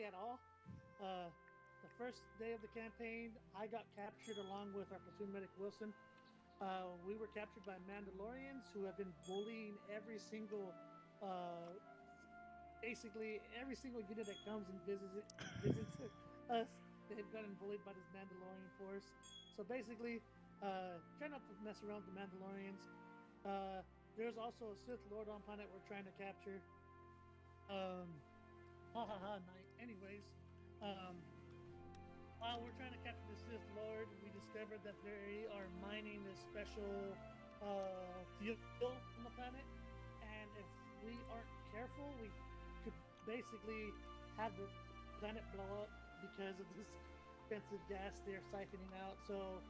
at all. The first day of the campaign, I got captured along with our platoon medic Wilson. We were captured by Mandalorians who have been bullying basically every single unit that comes and visits us. They've gotten bullied by this Mandalorian force. So basically, try not to mess around with the Mandalorians. There's also a Sith Lord on planet we're trying to capture. Night. Anyways, while we're trying to capture the Sith Lord, we discovered that they are mining this special fuel on the planet, and if we aren't careful, we could basically have the planet blow up because of this expensive gas they're siphoning out. So,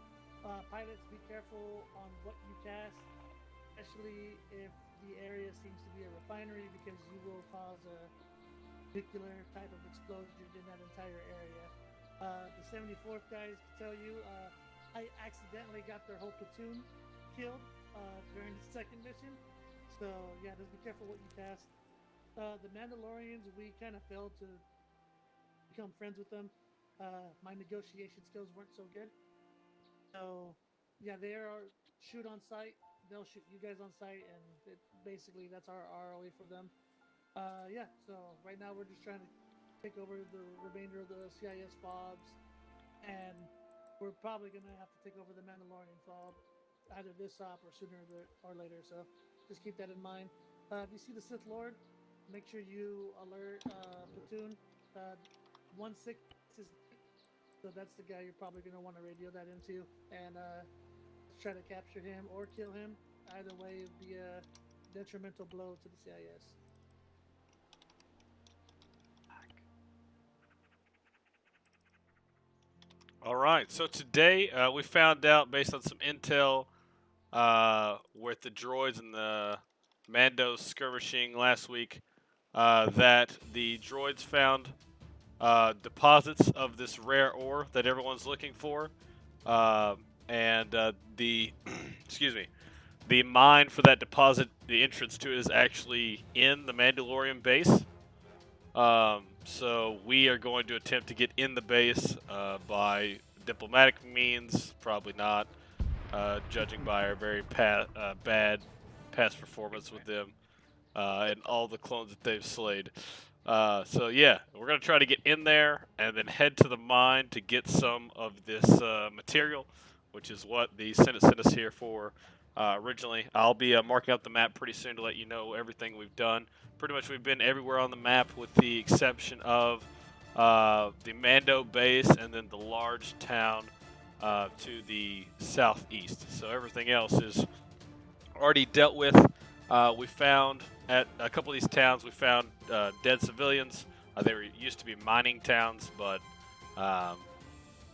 pilots, be careful on what you cast, especially if the area seems to be a refinery, because you will cause a particular type of explosion in that entire area. The 74th guys can tell you, I accidentally got their whole platoon killed during the second mission. So yeah, just be careful what you cast. The Mandalorians, we kind of failed to become friends with them. My negotiation skills weren't so good. So yeah, they are shoot on sight. They'll shoot you guys on sight, and basically that's our ROE for them. Yeah, so right now we're just trying to take over the remainder of the CIS fobs, and we're probably gonna have to take over the Mandalorian fob either this op or sooner or later. So just keep that in mind. If you see the Sith Lord, make sure you alert platoon. 1-6 is so that's the guy you're probably gonna want to radio that into, and try to capture him or kill him. Either way, it would be a detrimental blow to the CIS. All right. So today we found out, based on some intel, with the droids and the Mandos skirmishing last week, that the droids found deposits of this rare ore that everyone's looking for, and the excuse me, the mine for that deposit, the entrance to it is actually in the Mandalorian base. So we are going to attempt to get in the base by diplomatic means. Probably not, judging by our very bad past performance with them and all the clones that they've slayed. So yeah, we're gonna try to get in there and then head to the mine to get some of this material, which is what the Senate sent us here for. Originally, I'll be marking up the map pretty soon to let you know everything we've done. Pretty much, we've been everywhere on the map with the exception of the Mando base and then the large town to the southeast. So everything else is already dealt with. We found at a couple of these towns, we found dead civilians. Used to be mining towns, but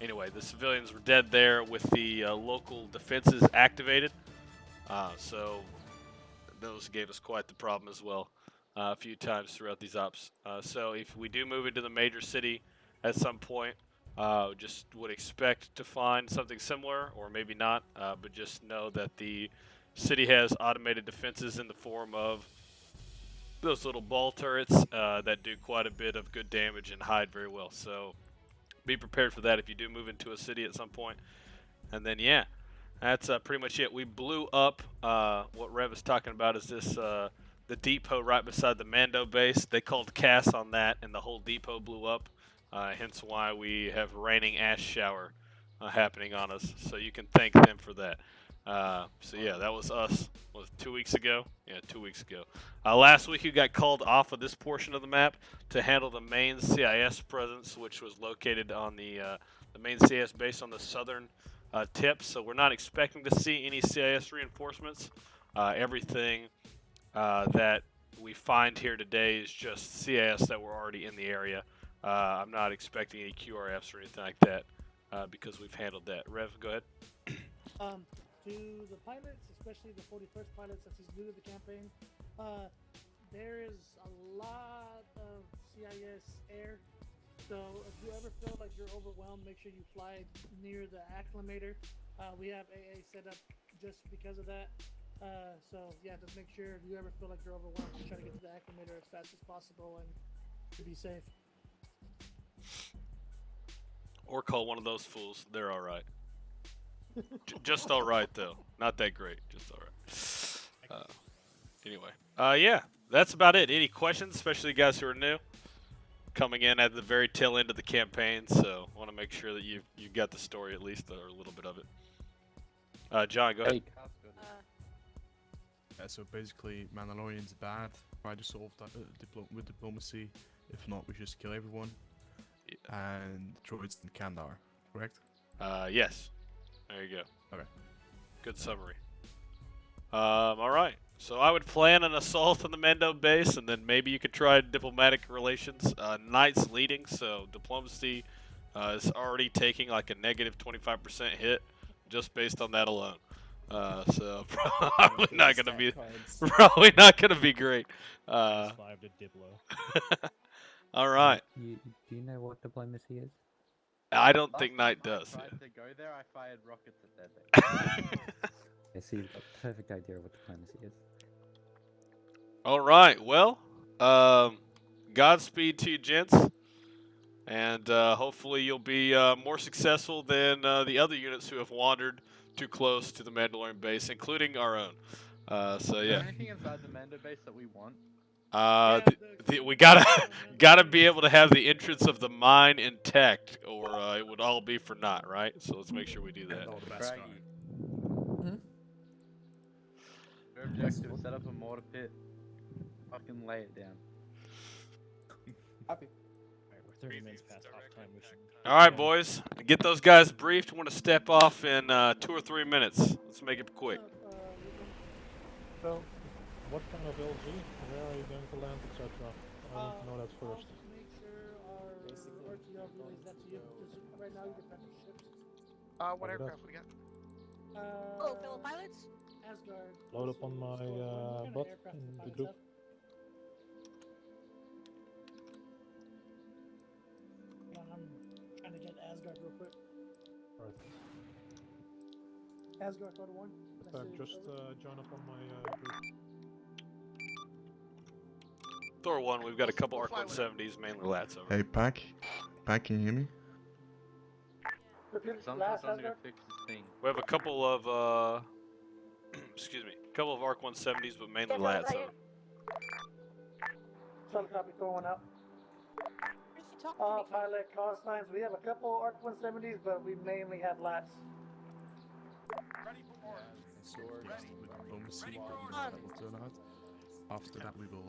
anyway, the civilians were dead there with the local defenses activated. So those gave us quite the problem as well a few times throughout these ops. So if we do move into the major city at some point, just would expect to find something similar, or maybe not, but just know that the city has automated defenses in the form of those little ball turrets that do quite a bit of good damage and hide very well. So be prepared for that if you do move into a city at some point. And then yeah, that's pretty much it. We blew up what Rev is talking about is this the depot right beside the Mando base. They called Cass on that, and the whole depot blew up. Hence why we have raining ash shower happening on us. So you can thank them for that. So yeah, that was us. Was it 2 weeks ago? Yeah, 2 weeks ago. Last week you got called off of this portion of the map to handle the main CIS presence, which was located on the main CIS base on the southern tip. So we're not expecting to see any CIS reinforcements. Everything that we find here today is just CIS that were already in the area. I'm not expecting any QRFs or anything like that because we've handled that. Rev, go ahead. To the pilots, especially the 41st pilot, since he's new to the campaign, there is a lot of CIS air. So if you ever feel like you're overwhelmed, make sure you fly near the acclimator. We have AA set up just because of that. So yeah, just make sure if you ever feel like you're overwhelmed, just try to get to the acclimator as fast as possible and to be safe. Or call one of those fools. They're all right. Just all right though. Not that great. Just all right. Anyway. Yeah. That's about it. Any questions, especially you guys who are new? Coming in at the very tail end of the campaign, so want to make sure that you got the story at least, or a little bit of it. John, go ahead. Yeah, so basically, Mandalorian's bad. Try to solve that with diplomacy. If not, we just kill everyone. And droids in Kandahar, correct? Yes. There you go. Okay. Good summary. All right. So I would plan an assault on the Mando base, and then maybe you could try diplomatic relations. Knight's leading, so diplomacy is already taking like a negative 25% hit just based on that alone. So probably not gonna be great. 5 to Diplo. All right. Do you know what diplomacy is? I don't think Knight does. I tried to go there, I fired rockets at that thing. I see you've got a perfect idea of what diplomacy is. All right. Well, Godspeed to you, gents, and hopefully you'll be more successful than the other units who have wandered too close to the Mandalorian base, including our own. So Is there yeah. anything inside the Mando base that we want? We gotta be able to have the entrance of the mine intact, or it would all be for naught, right? So let's make sure we do that. Craggy. Your objective, set up a mortar pit. Fucking lay it down. Alright, we're 30 minutes past half-time. We should... All right, boys, get those guys briefed. Want to step off in 2 or 3 minutes. Let's make it quick. So, what kind of LG? Where are you going to land, etc.? I need to know that first. Make sure our RTO relays that to you. Just right now, you can practice ships. What aircraft we got? Hello, fellow pilots. Asgard. Load up on my butt in the group. Yeah, I'm trying to get Asgard real quick. Alright. Asgard, Code 1. Just join up on my group. Thor 1, we've got a couple Arc 170s, mainly lats over. Hey, Pack, can you hear me? Repeat Someone's last gonna go Asgard. fix this thing. We have a couple of, excuse me, a couple of Arc 170s, but mainly lats over. Solid copy, going out. Pilot call signs. We have a couple Arc 170s, but we mainly have lats. So, yes, with diplomacy, but we know how that will turn out. After that, we will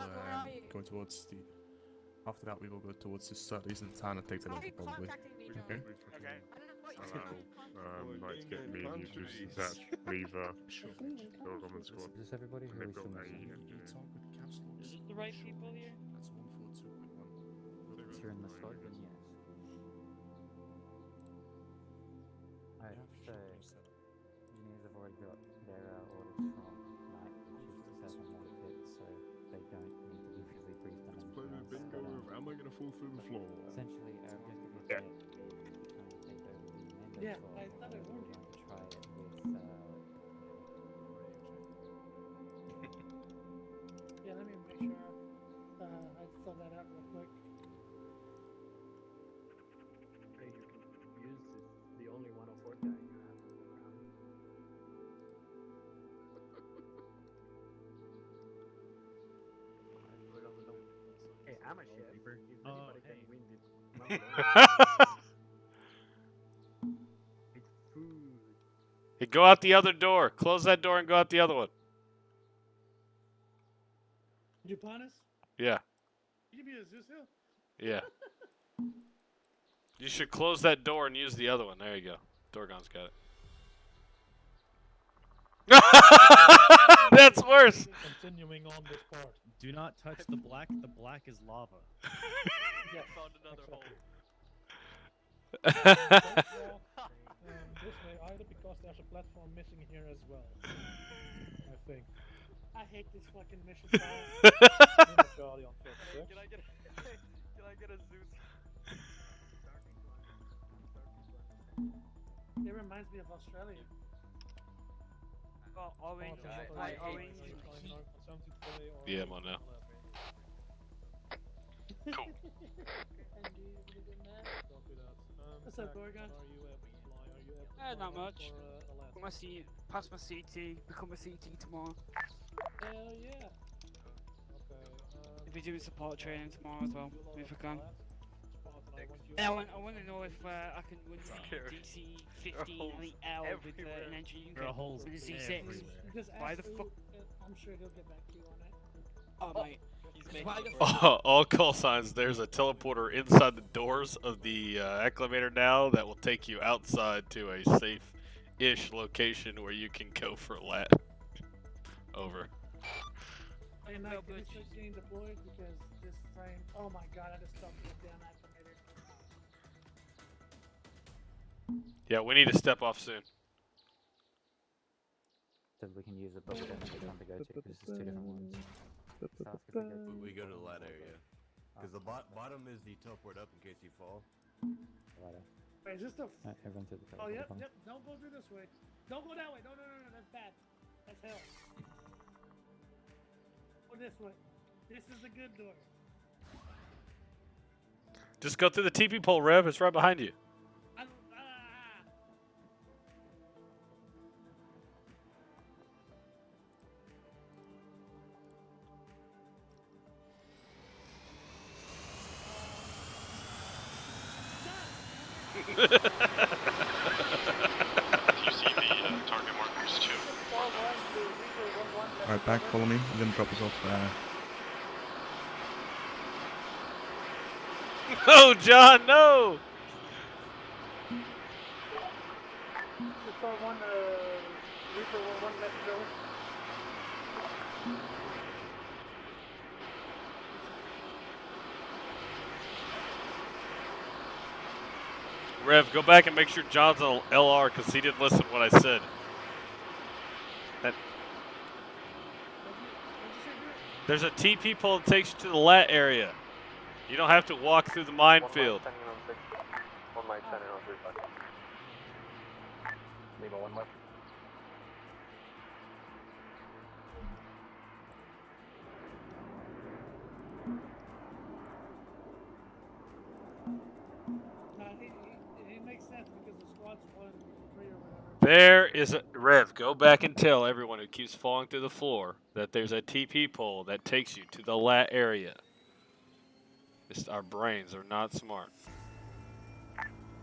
go towards the. After that, we will go towards the studies and try and take that over, probably. Okay. Might get me and you just that leave the Roman squad. Is this everybody who is They've got from a Talk with caps locks. Is this the right people here? That's 142.1. If you're in the squad, then yes. Alright, so units have already got their orders from Knight, which is to set them on the pit, so they don't need to be physically briefed on anything else. Bingo, am I gonna fall through the floor? Essentially, our objective is Yeah. to try and take over the Mando Yeah, squad, I thought I or warned we're you. going to try it with Yeah, let me make sure I fill that out real quick. Use is the only 104 guy you have around. Hey, I'm a chef. If anybody can win this, it's food. Hey, go out the other door. Close that door and go out the other one. Jupanis? Yeah, You can be a Zeus Hill. yeah. You should close that door and use the other one. There you go. Dorgon's got it. That's worse. Continuing on this part. Do not touch the black. The black is lava. Yes. Found another hole. Don't walk this way either because there's a platform missing here as well. I think. I hate this fucking mission. Charlie on 56. Can I get a Zeus? It reminds me of Australia. Oh, orange. Orange. Yeah, I'm on now. Cool. And do you really good math? Don't do that. What's up, Gorgon? Not much. For, My C, pass my CT, become a CT tomorrow. Hell yeah. Okay. We'll be doing support training tomorrow as well, if I can. I I want to know if I can run the DC 15 Elite L with an engine you There are can holes with a Z6. everywhere. Just Why ask the Lou, fuck? I'm sure he'll get back to you on that. Oh, mate. Why the All call signs. There's a teleporter inside the doors of the acclimator now that will take you outside to a safe-ish location where you can go for a lat. Over. Hey, Mike, did you start getting deployed? Because this frame. Oh my god, I just stopped the damn acclimator. Yeah, we need to step off soon. So we can use the bubble then which one to go to, because there's two different ones. So ask if we go to We go to the lat area. Because the bottom is the teleport up in case you fall. Righto. Wait, is this the. Everyone to the Oh, yep, teleport. yep. Don't go through this way. Don't go that way. No, that's bad. That's hell. Go this way. This is the good door. Just go through the TP pole, Rev. It's right behind you. You see the target markers too. Alright, back, follow me. I'm gonna drop us off there. Oh, John, no! Reaper 1, Reaper 1, let's go. Rev, go back and make sure John's on LR because he didn't listen to what I said. There's a TP pole that takes you to the lat area. You don't have to walk through the minefield. One might send it on 35. Leave one left. It makes sense because the squad's 1, 3 or whatever. There is a Rev. Go back and tell everyone who keeps falling through the floor that there's a TP pole that takes you to the lat area. Our brains are not smart.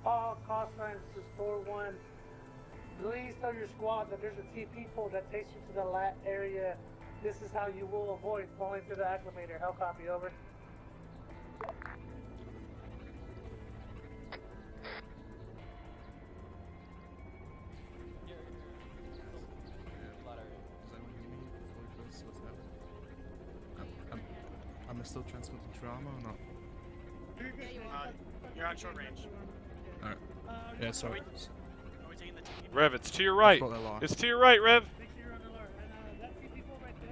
All call signs to store 1. Please tell your squad that there's a TP pole that takes you to the lat area. This is how you will avoid falling through the acclimator. Hell copy, over. Am I still transmitting to Arma or not? You're on short range. Alright. Yeah, sorry. Are we taking the TP? Rev, it's to your right. It's to your right, Rev.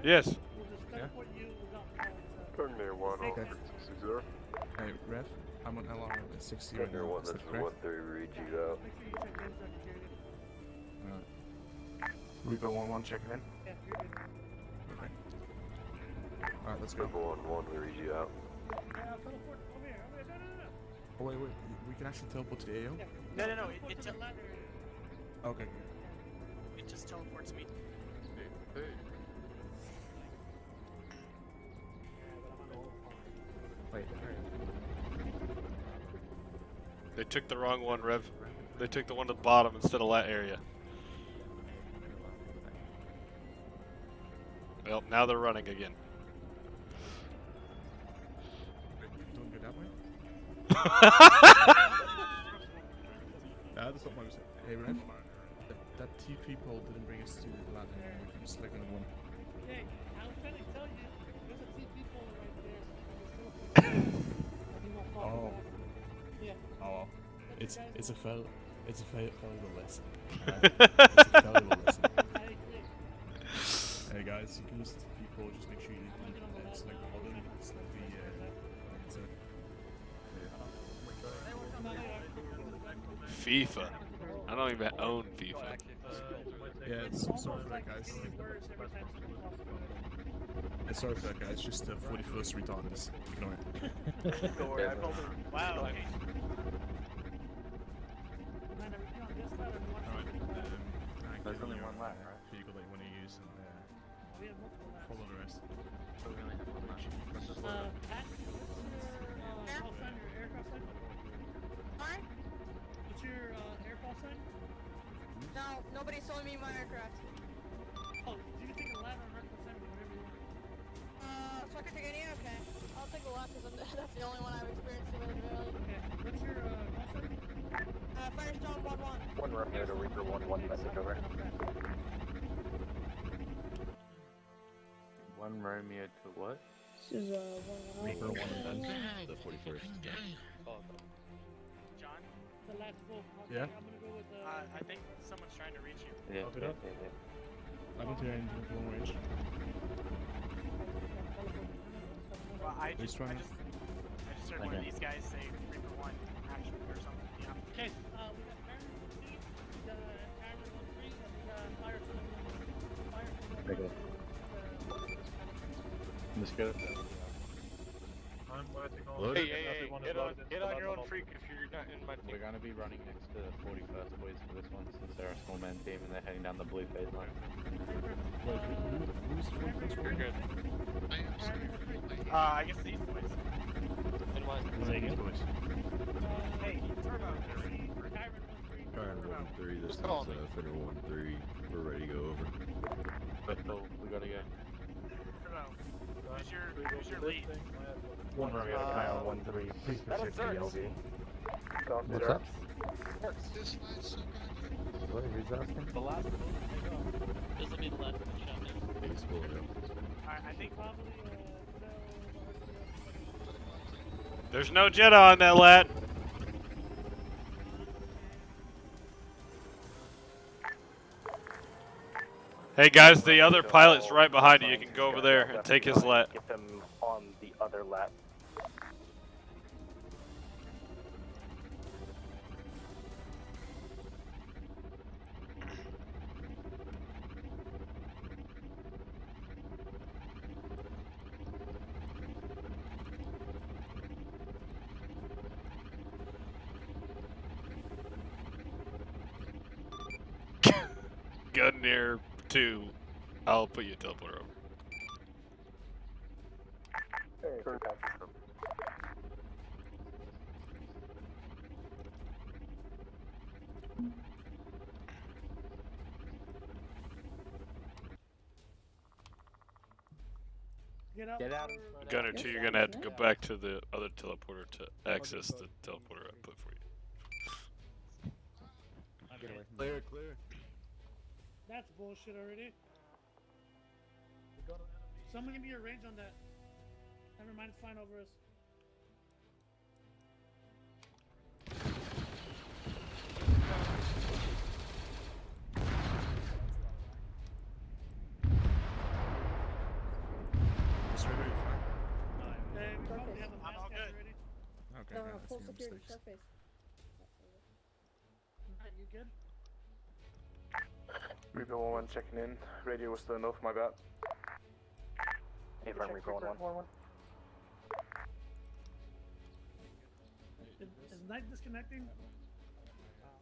Yes. Yeah? Terminator 1, Okay. 60. Hey, Rev, I'm on LR at 60 right Terminator now. 1, Is this that is correct? 1-3, read you out. Alright. Reaper 1-1 checking in. Okay. Alright, let's go. Reaper 1-1, we read you out. Oh, wait, we can actually teleport to the AO? No. Okay. It just teleports me. Wait, They took the wrong one, Rev. They took the one at the bottom instead of lat area. Well, now they're running again. Don't go that way? That's not my mistake. Hey, Rev, that TP pole didn't bring us to the ladder. We can select another one. Hey, I was trying to tell you, there's a TP pole right there. Oh. Yeah. Oh, it's a valuable lesson. It's a valuable lesson. Hey guys, you can use the TP pole. Just make sure you select the bottom, select the FIFA. I don't even own FIFA. Yeah, sorry for that, guys. Sorry for that, guys. Just 41st retardness. Ignore it. Wow. Okay. We have multiple laps. Follow the rest. We only have one left. Let's just load up. Pat, what's your call sign, your air call sign? Alright? What's your air call sign? No, nobody's told me my aircraft. Oh, you can take a lap or American Center, whatever you want. So I can take any? Okay. I'll take a lap because that's the only one I've experienced in really. Okay, what's your call sign? Firestone 1-1. One Romeo to Reaper 1-1 message over. One Romeo to what? This is 1-1. Reaper 1 and then the 41st. John? The last full. Okay, Yeah? I'm gonna go with I think someone's trying to reach you. Yeah, Copy that. I don't hear anything from long range. Well, I just trying to- heard one of these guys say Reaper 1 action or something. Yeah. Okay, we got Iron 1-3, we got Iron 1-3, and we got Fire 1-1. Okay. Let's go. I'm waiting on. Load. Hey, Get on your own freak if you're not in my team. We're gonna be running next to 41st boys for this one since they're a small man team and they're heading down the blue phase line. Wait, who's 41st? You're good. I guess these boys. And one. Say again. Hey, Turbo. Iron 1-3, this is Call me. Fitter 1-3. We're ready to go over. Oh, we gotta go. Turbo. Who's your lead? One Romeo to Kyle 1-3. Please proceed to LV. What's up? What, who's asking? The last one. This will be the last shot. He's pulling up. Alright, I think Probably, There's no Jedi on that lat. Hey guys, the other pilot's right behind you. You can go over there and take his lat. Get them on the other lap. Gun near 2. I'll put you a teleporter over. Get out. Get out. Gunner 2, you're gonna have to go back to the other teleporter to access the teleporter I put for you. Get away from me. Clear. That's bullshit already. Someone give me a range on that. Never mind, it's fine over us. It's right here. Hey, we probably have a I'm all mask good. already. Okay, No, okay, no, that's full your security, mistakes. surface. Alright, you good? Reaper 1-1 checking in. Radio was still enough, my bad. Hey, friend, Reaper 1-1. Is Knight disconnecting? I'm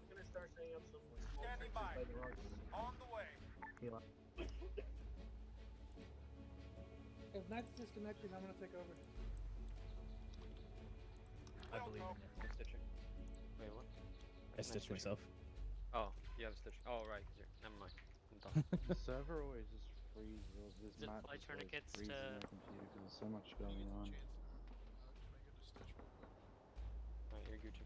gonna start setting up some small standing by the rocks. On the way. If Knight's disconnecting, I'm gonna take over. I believe in it. I'm stitching. Wait, what? I stitched myself. Oh, yeah, the stitch. Oh, right. Never mind. I'm done. The server always just freezes. This Is it map flight just always tourniquets freezes to- my computer 'cause there's so much going on. Alright, you're good too.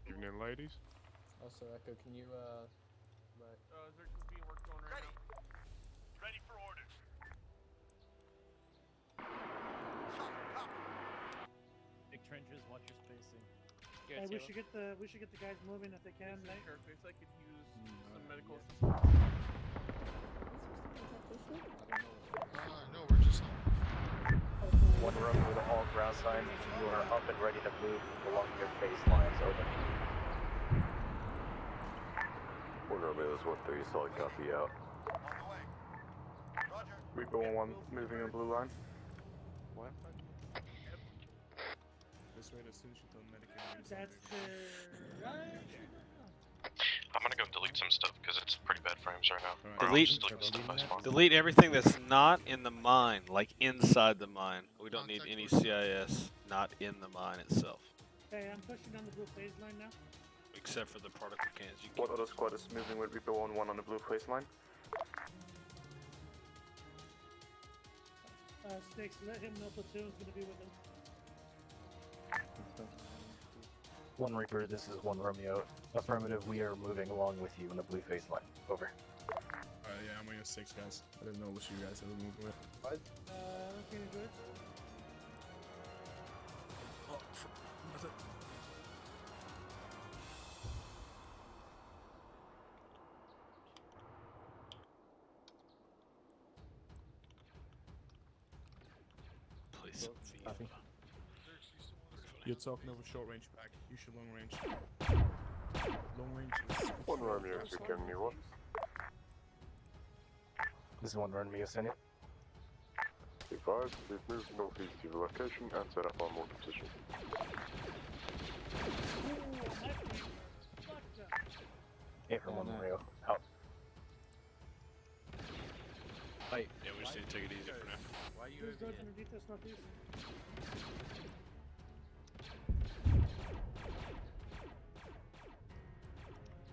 Evening, ladies. Also, Echo, can you, let... There's being work going right now. Ready for orders. Big trenches, watch your spacing. Here, Hey, we Taylor. should get the guys moving if they can. Knight. Perfect. I could use some medical No, we're just One Romeo with all ground signs. You are up and ready to move along your phase lines. Over. One Romeo is 1-3. Solid copy out. Reaper 1-1 moving on blue line. What? This way, as soon as you turn medic in, That's the right. I'm gonna go delete some stuff because it's pretty bad frames right now. Alright, Or I'll Delete- just delete the stuff I spawned. Delete everything that's not in the mine, like inside the mine. We don't need any CIS not in the mine itself, Okay, I'm pushing on the blue phase line now. except for the particle cans. You What other squad is moving with Reaper 1-1 on the blue phase line? Sticks, let him know platoon's gonna be with him. 1 Reaper, this is 1 Romeo. Affirmative, we are moving along with you on the blue phase line. Over. Yeah, I'm only 6 guys. I didn't know what you guys ever moved with. I don't see any goods. Oh, that's it. Please. You're talking over short range back. You should long range. Long range is... 1 Romeo, securing you 1. This is 1 Romeo, send it. Advised, we've moved northeast to the location and set up our mortar position. Hit from 1 Romeo. Out. Wait, Yeah, we just need to take it easy for now. why are you Who's over goods here? underneath us northeast?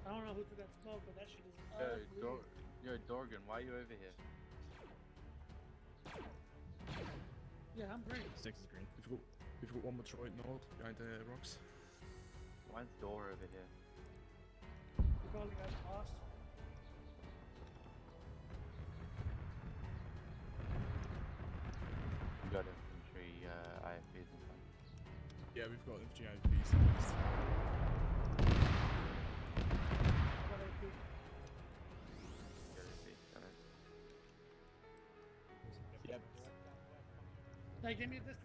I don't know who threw that smoke, but that shit is ugly. Yo, Dorgan, why are you over here? Yeah, I'm great. 6 is green. We've got 1 Metroid Nord behind the rocks. Why's Door over here? We probably got lost. You got infantry, IFBs and stuff. Yeah, we've got GIVs. What I do. Yep. Hey, give me a distance.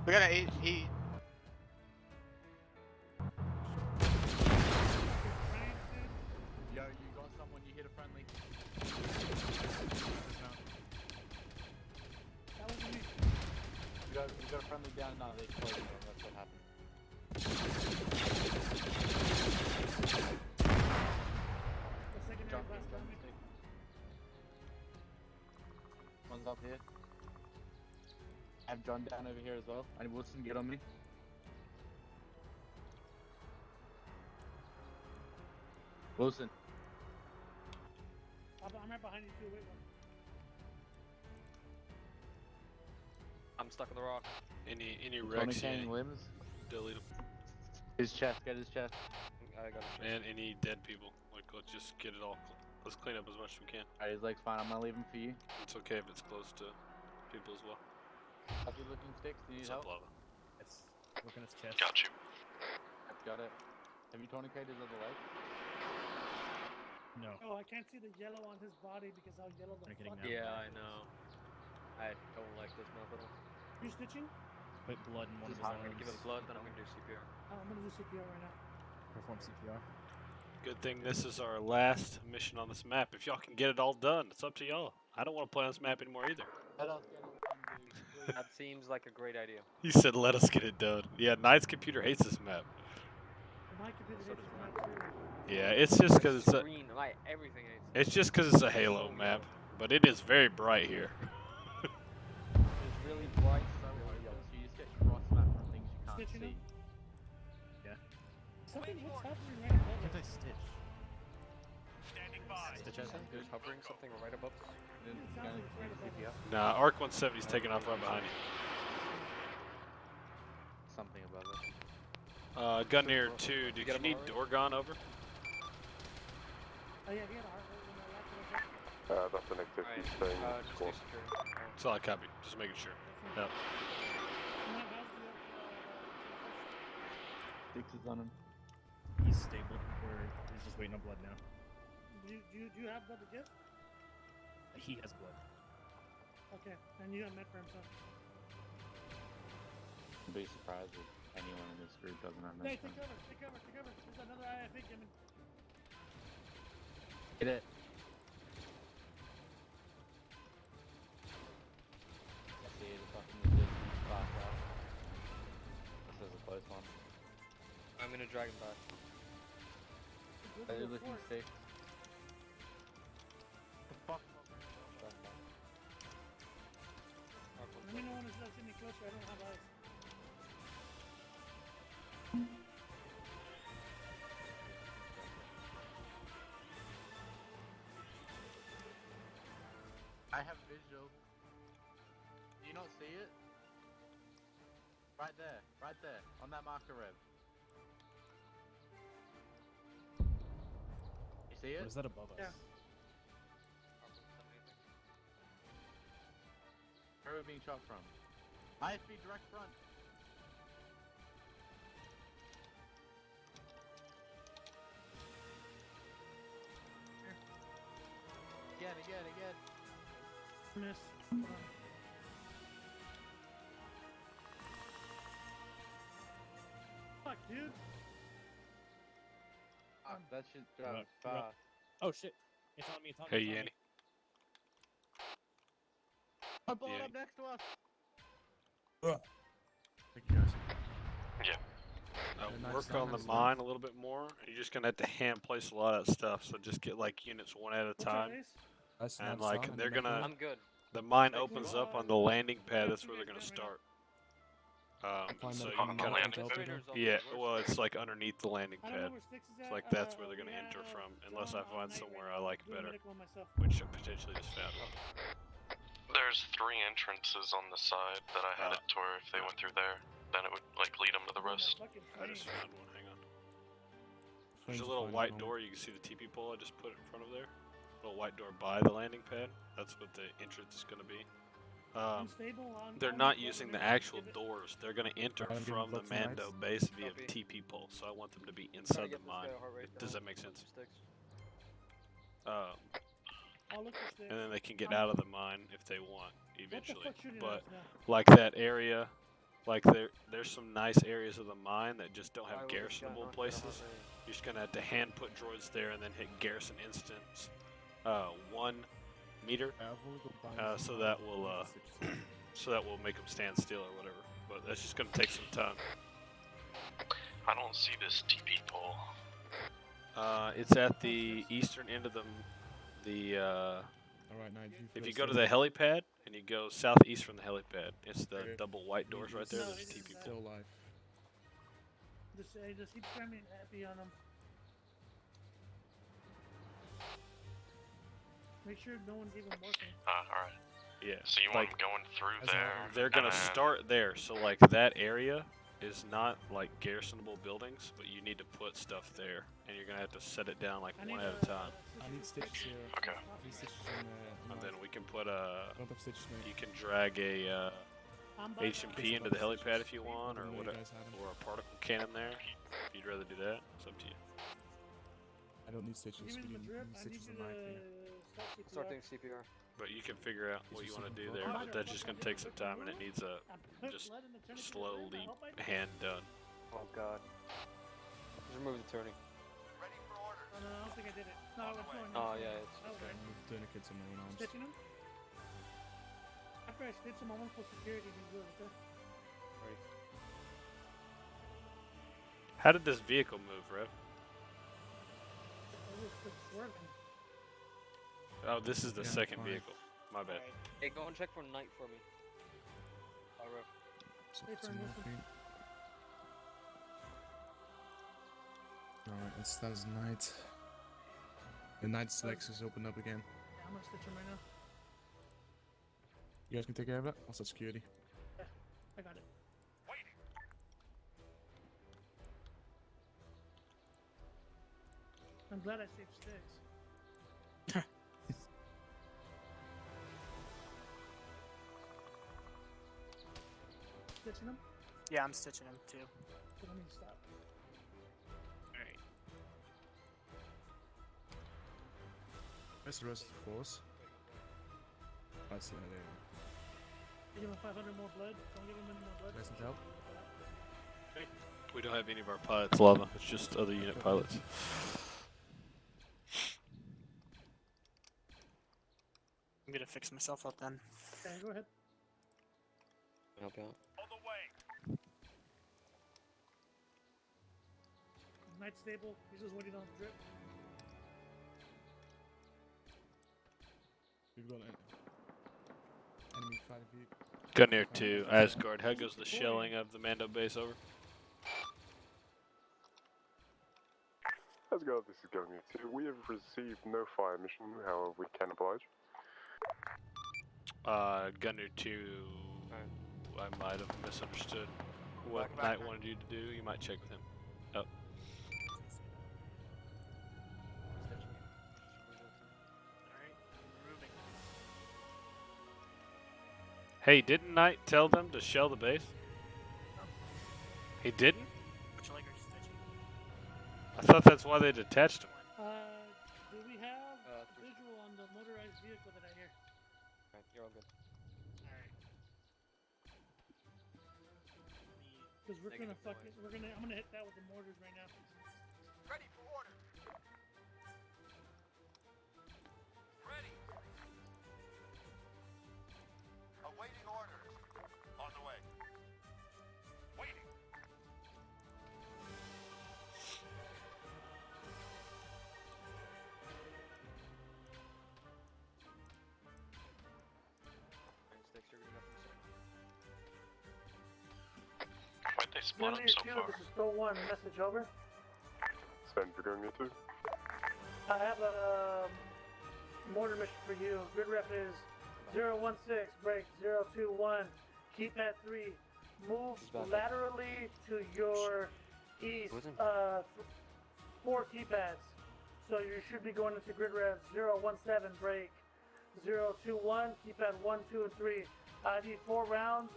We got an 8. Yo, you got someone, you hit a friendly. That wasn't me. We got a friendly down, no, they closed it, that's what happened. The secondary Jump blast in, on me. One's up here. I have John down over here as well. And Wilson, get on me. Wilson. I'm right behind you too. Wait one. I'm stuck in the rock. Any Tony wrecks? Kane limbs. Delete them. His chest, get his chest. I got it. And any dead people. Like, let's just get it all. Let's clean up as much as we can. Alright, his leg's fine. I'm gonna leave him for you. It's okay if it's close to people as well. How's you looking, Sticks? Do you need help? Lava. It's working his chest. Got you. Got it. Have you tourniqueted his other leg? No. Oh, I can't see the yellow on his body because how yellow the Are you kidding fuck. now? Yeah, I know. I don't like this method. You stitching? Put blood in one of his I'm gonna arms. give him blood, then I'm gonna do CPR. I'm gonna do CPR right now. Perform CPR. Good thing this is our last mission on this map. If y'all can get it all done, it's up to y'all. I don't want to play on this map anymore either. Let us get it done, dude. That seems like a great idea. He said, "Let us get it done." Yeah, Knight's computer hates this map. My computer hates this map too. Yeah, it's just because it's a. Green, like everything hates. It's just because it's a Halo map, but it is very bright here. It's really bright, so you just get cross-map from things you can't Stitching see. him? Yeah. Something what's happening right above Can't I us? stitch? Standing by. Stitch as There's hovering something right above. Then you can only do CPR. Nah, Arc 170's taking off right behind you. Something above it. Gunneer 2, did you need Dorgon over? Oh yeah, he had a heart rate when I left. That's an activity staying in squad. That's all I copy. Just making sure. Yep. Six is on him. He's stable, or he's just waiting on blood now. Do you have blood to give? He has blood. Okay, and you got med for himself. I'd be surprised if anyone in this group doesn't have Hey, medicine. take cover, take cover, take cover. There's another IFA coming. Get it. gonna drag him back. You're looking safe. Let me know when it's not any closer. I don't have eyes. I have visual. Do you not see it? Right there, on that marker, Rev. You see it? What is that above us? Yeah. Where are we being shot from? IFB direct front. Again. Miss. Fuck, dude. That shit You're dropped up, you're up. fast. Oh shit! It's on me. It's on Hey, me. It's on Yanni. me. I'm blowing Yeah. up next to us. Thank you guys. Yeah. nice Work start, on the nice mine a little bit more. You're just gonna have to hand place a lot of that stuff. So just get like units one at a time, and like they're gonna. I'm good. The mine opens up on the landing pad. That's where they're gonna start. So you can kind of. Yeah. Well, it's like underneath the landing pad. It's like that's where they're gonna enter from, unless I find somewhere I like better, which I potentially just found one. There's 3 entrances on the side that I had it to where if they went through there, then it would like lead them to the rest. I just found one. Hang on. There's a little white door. You can see the TP pole I just put in front of there. A little white door by the landing pad. That's what the entrance is going to be. They're not using the actual doors. They're going to enter from the Mando base via TP pole. So I want them to be inside the mine. Does that make sense? And then they can get out of the mine if they want eventually. But like that area, like there's some nice areas of the mine that just don't have garrisonable places. You're just gonna have to hand put droids there and then hit garrison instance 1 meter, so that will make them stand still or whatever. But that's just gonna take some time. I don't see this TP pole. It's at the eastern end of the if you go to the helipad and you go southeast from the helipad, it's the double white doors right there. There's TP pole. Still alive. Just keep screaming happy on them. Make sure no one's even working. Alright. Yeah. So you want them going through there? They're gonna and then- start there. So like that area is not like garrisonable buildings, but you need to put stuff there, and you're gonna have to set it down like one at a time. I need stitches here. Okay. I need stitches And then we can put a. I don't have stitches, mate. You can drag a HMP into the helipad if you want, or whatever, or a particle cannon there. If you'd rather do that, it's up to you. I don't need stitches. We need stitches on my thing. Starting CPR. But you can figure out what you want to do there, but that's just gonna take some time, and it needs a just slowly hand done. Oh god. Just remove the turning. No, I don't think I did it. No, I was going. Oh yeah, it's okay. Move tourniquets on my own arms. Stitching them? After I stitch them, I want to put security to do it, okay? Right. How did this vehicle move, Rev? It was swerving. Oh, this is the second vehicle. My bad. Hey, go and check for night for me. Alright. Alright, let's start as night. The night selects is opened up again. Yeah, I'm gonna stitch them right now. You guys can take care of it? I'll set security. Yeah, I got it. I'm glad I saved sticks. Stitching them? Yeah, I'm stitching him too. So let me stop. Alright. Where's the rest of the force? I see how they are. Give him 500 more blood. Don't give him any more blood. Guys need help? We don't have any of our pilots lava. It's just other unit pilots. I'm gonna fix myself up then. Okay, go ahead. Help you out. On the way. Knight's stable. He's just waiting on the drip. We've got an enemy 5 feet. Gunner 2, Asgard. How goes the shelling of the Mando base over? Asgard, this is Gunner 2. We have received no fire mission, however we can oblige. Gunner 2, I might have misunderstood what Knight wanted you to do. You might check with him. Oh. Hey, didn't Knight tell them to shell the base? He didn't? Which leg are you stitching? I thought that's why they detached him. Do we have visual on the motorized vehicle that I hear? Alright, you're all good. Alright. Because we're gonna fucking, I'm gonna hit that with the mortars right now. Ready for order. Ready. Awaiting orders. On the way. Waiting. Sticks, you're good enough for Why'd they spawn up so far? This is Go 1, message over. Send for Gunner 2. I have a mortar mission for you. Grid ref is 016, break 021, keep at 3. Move laterally to your east, 4 keypads. So you should be going into grid ref 017, break 021, keypad 1, 2, and 3. I need 4 rounds.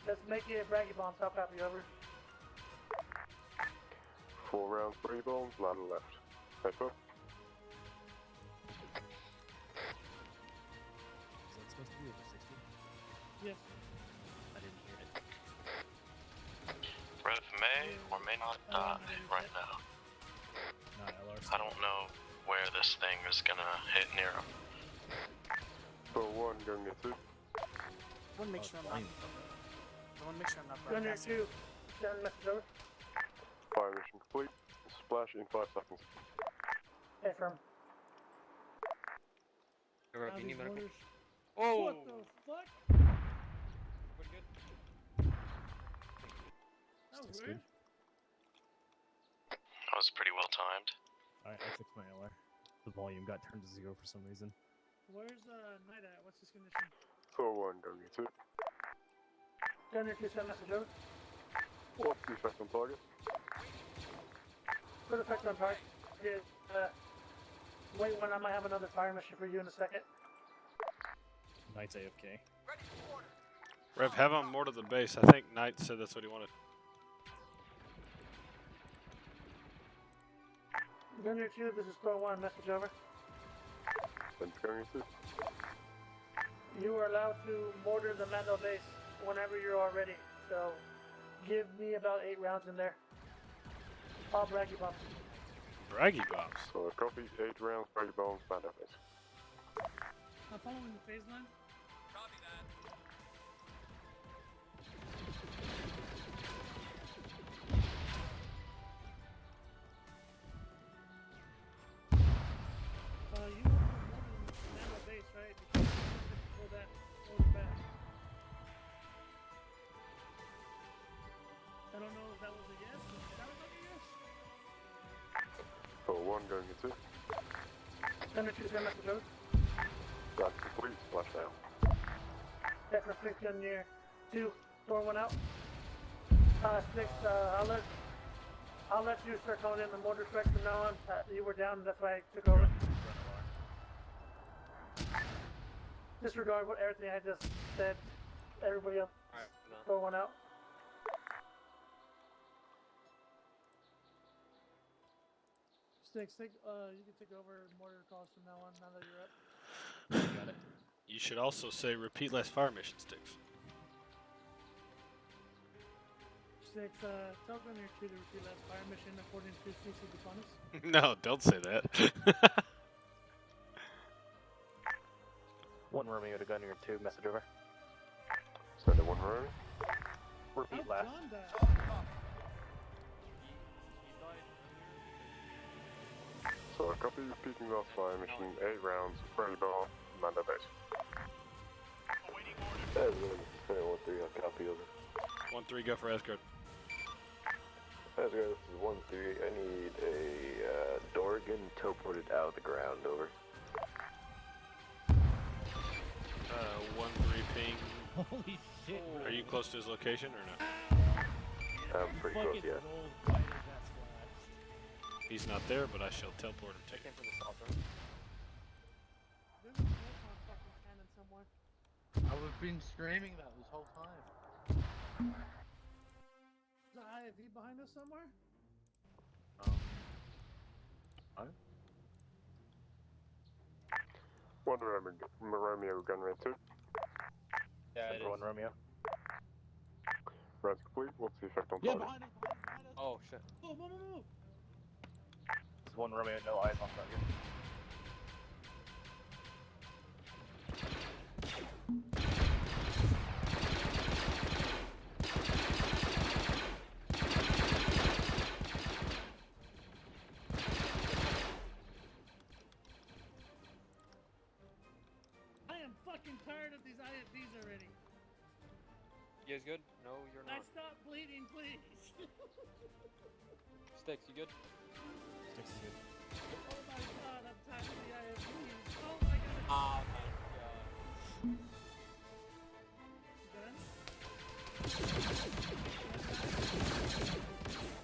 Let's make it braggy bombs. How copy, over. 4 rounds, 3 bombs, ladder left. Paper. Is that supposed to be over 60? Yes. I didn't hear it. Rev may or may not die right now. Not LRC. I don't know where this thing is gonna hit near him. For 1, Gunner 2. I want to make sure I'm not. I want to make sure I'm not Gunner broadcasting. 2, send message over. Fire mission complete. Splash in 5 seconds. Hey, firm. You're up, you need medical? Whoa! What the fuck? Pretty good. That was Sticks weird. good. That was pretty well timed. Alright, I fixed my LR. The volume got turned to 0 for some reason. Where's Knight at? What's his condition? For 1, Gunner 2. Gunner 2, send message over. What's the effect on target? Good effect on target. Wait, when I might have another fire mission for you in a second. Knight's AFK. Rev, have him mortar the base. I think Knight said that's what he wanted. Gunner 2, this is Pro 1, message over. Send for Gunner 2. You are allowed to mortar the Mando base whenever you're all ready. So, give me about 8 rounds in there. All braggy bombs. Braggy bombs? So, copy 8 rounds, braggy bombs, ladder base. I'm following the phase line. Copy that. You want to mortar the Mando base, right? Because you have to pull that order back. I don't know if that was a yes, but it sounded like a yes. For 1, Gunner 2. Gunner 2, send message over. That's complete. Splash down. Okay, for 6, Gunner 2, door 1 out. 6, I'll let you start calling in the mortar strikes from now on. You were down, that's why I took over. Disregard what everything I just said. Everybody else, door 1 out. Six, you can take over mortar calls from now on, now that you're up. Got it. You should also say repeat last fire mission sticks. 6, tell Gunner 2 to repeat last fire mission according to CC Deponents. No, don't say that. 1 Romeo to Gunner 2, message over. Send to 1 Romeo. Repeat last. He died Copy, peeking off by mission 8 rounds, ready ball, mando base. This is 1-3, I copy over. 1-3, go for Asgard. Asgard, this is 1-3. I need a Dorgan teleported out of the ground, over. 1-3 ping. Holy shit. Are you close to his location or not? I'm pretty close, yeah. He's not there, but I shall teleport him to you. From the south There's a proton fucking cannon somewhere. I've been screaming that this whole time. Is the IFV behind us somewhere? What? One Romeo gun rate 2. Yeah, it is. 1 Romeo. Rounds complete, what's the effect on Yeah, target? behind us! Oh shit. Move, move, move, move! This is 1 Romeo, no eyes on target. I am fucking tired of these IFVs already. You guys good? No, you're I not. stop bleeding, please. Sticks, you good? Sticks is good. Oh my god, I'm tired of the IFVs. Oh my god. Oh my god. Done?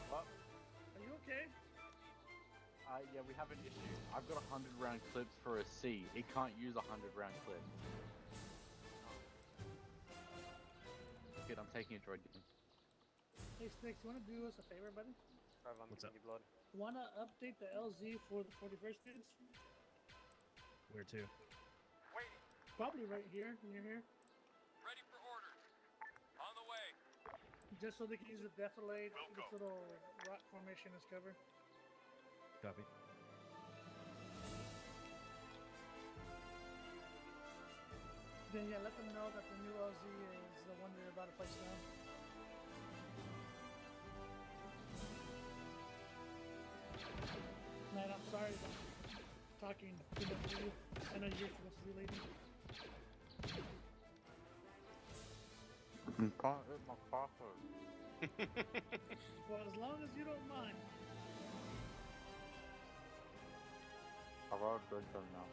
What? Are you okay? Yeah, we have an issue. I've got 100 round clips for a C. It can't use 100 round clips. Good, I'm taking a droid. Hey Sticks, you wanna do us a favor, buddy? What's up? Blood. Wanna update the LZ for the 41st kids? Where to? Probably right here, near here. Ready for orders. On the way. Just so they can use the defilade. This little rock formation as cover. Copy. Then yeah, let them know that the new LZ is the one they're about to place down. Man, I'm sorry about talking too much to you. I know you're supposed to be leaving. Can't hit my password. Well, as long as you don't mind. I've already done some now.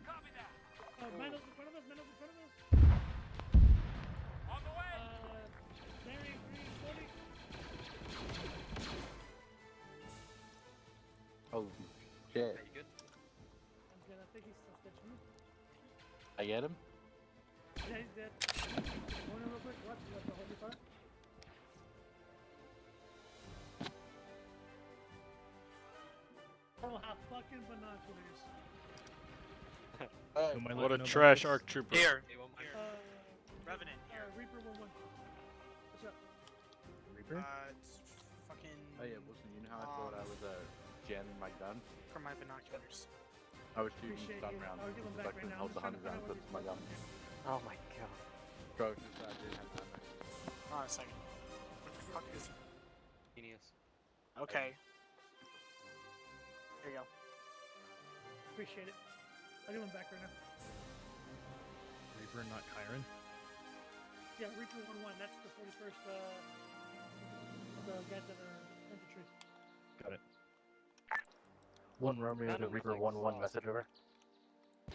Copy that. Mando's in front of us, Mando's in front of us. On the way. Bearing 340. Oh, shit. Are you good? I'm good, I think he's still stitching me. I get him? Yeah, he's dead. Going in real quick, watch, you have to hold your fire. Oh, how fucking binoculars. Don't mind What a letting know trash about ARC trooper. Here. Here. Revenant here. Reaper 1-1. What's up? Reaper? It's fucking. Oh yeah, Wilson, you know how I thought I was jamming my gun? From my binoculars. I was shooting Appreciate stun you. rounds. I'll give them because I back right couldn't now. hold the I'm just 100 trying round to clips to my find gun. out Oh my god. Bro, just I didn't have time. Hold on a second. What the fuck is. Genius. Okay. There you go. Appreciate it. I'll give them back right now. Reaper, not Kyron. Yeah, Reaper 1-1. That's the 41st, the guys that are infantry. Got it. 1 Romeo to Reaper 1-1 message over. I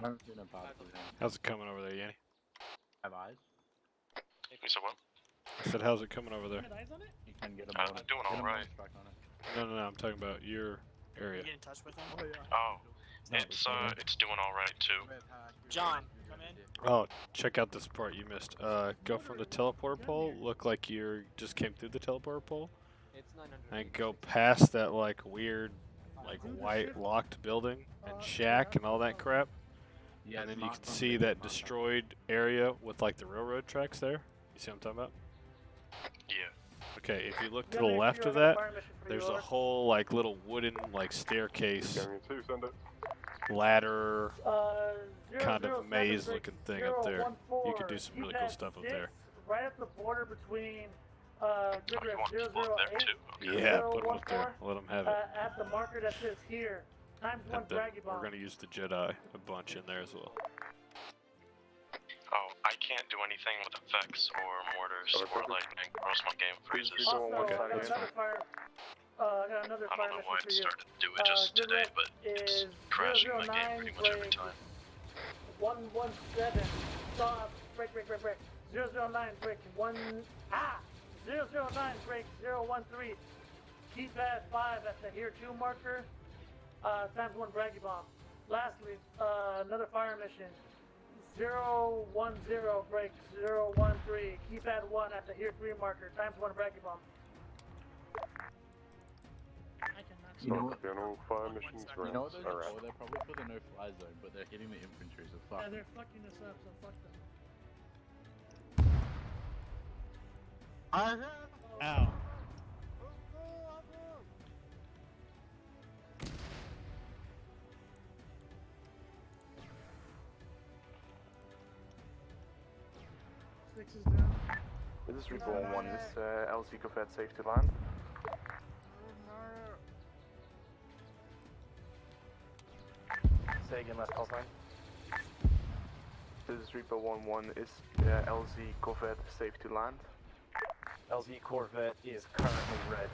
haven't seen a bot. How's it coming over there, Yanni? Have eyes? You said what? I said, how's it coming over there? You got eyes on it? You can get a I'm bonus. doing Get a alright. bonus track on it. No, I'm talking about your area. You get in touch with him? Oh yeah. Oh, not it's doing alright too. John, come in. Oh, check out this part you missed. Go from the teleporter pole. Look like you just came through the teleporter pole. It's 900. And go past that like weird, like white locked building and shack and all that crap. Yeah, And then it's you not can from see the that contact. destroyed area with like the railroad tracks there. You see what I'm talking about? Yeah. Okay, if you look to the left of that, there's a whole like little wooden like staircase, Going 2, send it. ladder, kind of maze looking thing up there. You could do some really cool stuff up there. Right at the border between Grid you Ref want people up there 008. too? Yeah, put them up there. Let them have it. At the marker that says here, times one And then draggy bomb. we're gonna use the Jedi a bunch in there as well. Oh, I can't do anything with effects or mortars or lightning, or else my game freezes. Also, I got another fire. I got another I fire don't know why mission it for you. started to do it just Grid today, Ref but it's crashing my game pretty much every time. 117. Stop. Break. 009 break 1. 009 break 013. Keypad 5 at the here 2 marker. Times 1 braggy bomb. Lastly, another fire mission. 010 break 013. Keypad 1 at the here 3 marker. Times 1 braggy bomb. You know what? General fire missions You know what those are are for? They're probably for the no-fly zone, but they're hitting the infantry, so fuck. Yeah, they're fucking us up, so fuck them. Ow. Six is down. This is Reaper 1-1. Is LZ Corvette safe to land? Say again, last call sign. This is Reaper 1-1. Is LZ Corvette safe to land? LZ Corvette is currently red.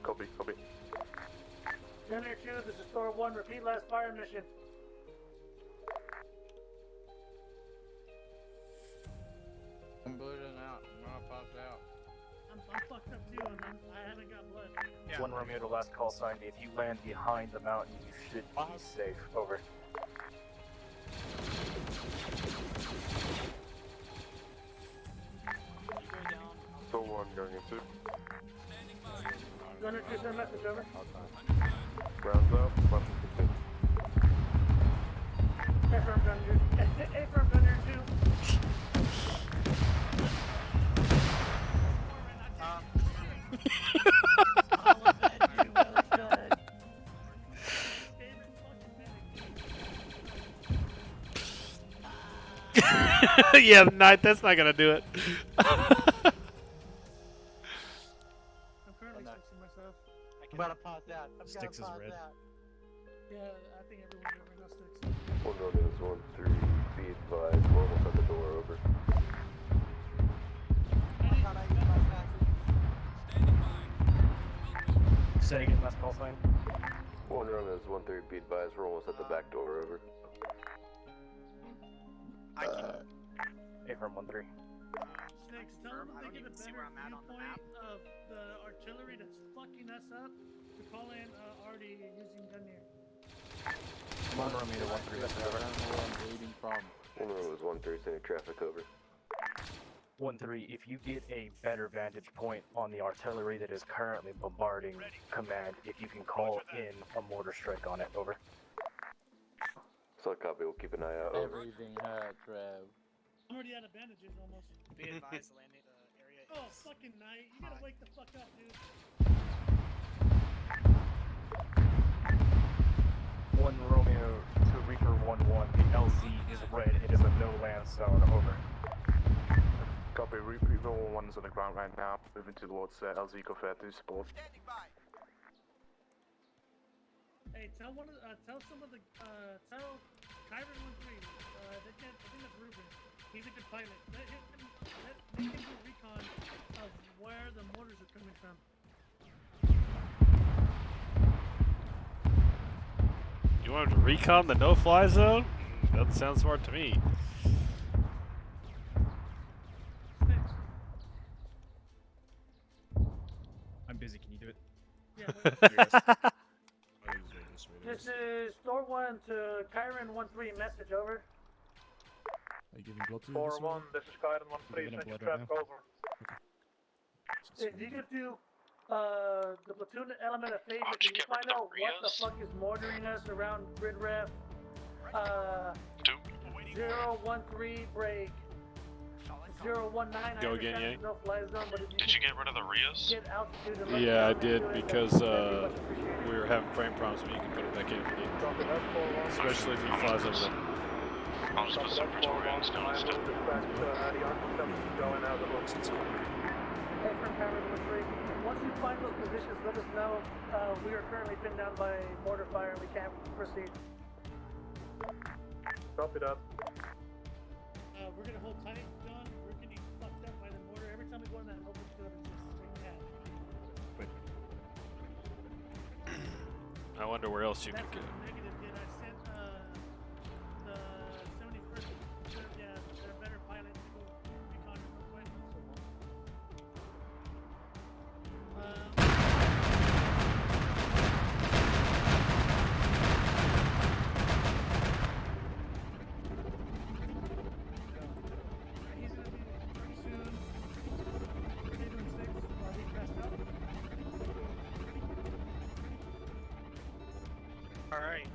Copy. Gunner 2, this is Thor 1. Repeat last fire mission. I'm bleeding out. I'm gonna pass out. I'm fucked up too, and I haven't got blood. Yeah. 1 Romeo to last call sign. If you land behind the mountain, you should be safe. Over. Still one going into. Gunner 2, send a message over. Rounds up, weapon complete. Affirm Gunner. Affirm Gunner 2. Yeah, Knight, that's not gonna do it. I'm currently fixing myself. I'm about to pass out. Sticks is red. Yeah, I think everyone's over now sticks. One Romeo is 1-3. Be advised, we're almost at the door. Over. Say again, last call sign. One Romeo is 1-3. Be advised, we're almost at the back door. Over. Affirm 1-3. Sticks, tell them they get a better viewpoint of the artillery that's fucking us up to call in already using Gunner. 1 Romeo to 1-3. That's over. I'm bleeding from. One Romeo is 1-3. Sending traffic over. 1-3, if you get a better vantage point on the artillery that is currently bombarding command, if you can call in a mortar strike on it, over. So copy, we'll keep an eye out. Over. Everything hurts, Rev. I'm already out of bandages almost. Be advised, landing the area. Oh, fucking Knight. You gotta wake the fuck up, dude. 1 Romeo to Reaper 1-1. The LZ is red. It is a no land zone, over. Copy. Reaper 1-1 is on the ground right now. Moving towards LZ Corvette to support. Hey, tell some of the tell Kyron 1-3. I think that's Ruben. He's a good pilot. Let him do a recon of where the mortars are coming from. You want him to recon the no-fly zone? Doesn't sound smart to me. I'm busy. Can you do it? Yeah. This is Thor 1 to Kyron 1-3. Message over. Are you giving blood to 4-1, this is Kyron 1-3. Send your traffic over. If you could do the platoon element a favor, can you find out what the fuck is mortaring us around grid ref 013 break 019. Go again, Yang. No fly zone, but if you Did you get rid of the Rios? get altitude and let Yeah, I me know did and do it, because that'd be much appreciated. we were having frame problems, but you can put it back in if you need. Especially if he flies over them. I'll just put some Praetorians down instead. Hey, from Tower number 3. Once you find those positions, let us know. We are currently pinned down by mortar fire and we can't proceed. Copy that. We're gonna hold tight, John. We're getting fucked up by the mortar. Every time we go in that open field, it's just straight cash. I wonder where else you could That's get. negative, kid. I sent the 71st. Yeah, they're better pilots to go recon it real quick. He's gonna be pretty soon. They're doing 6 while he passed out. Alright.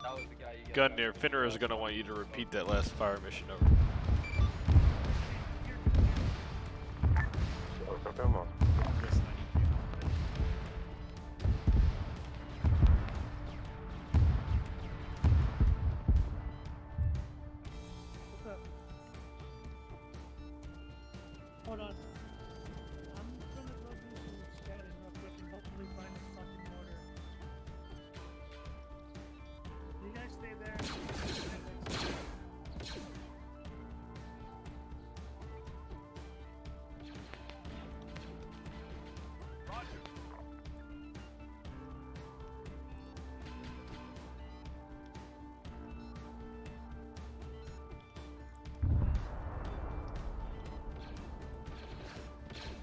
That was the guy you got. Gunneer, Finner is gonna want you to repeat that last fire mission over. What's up? Hold on. I'm gonna go do some scouting real quick and hopefully find this fucking mortar. You guys stay there.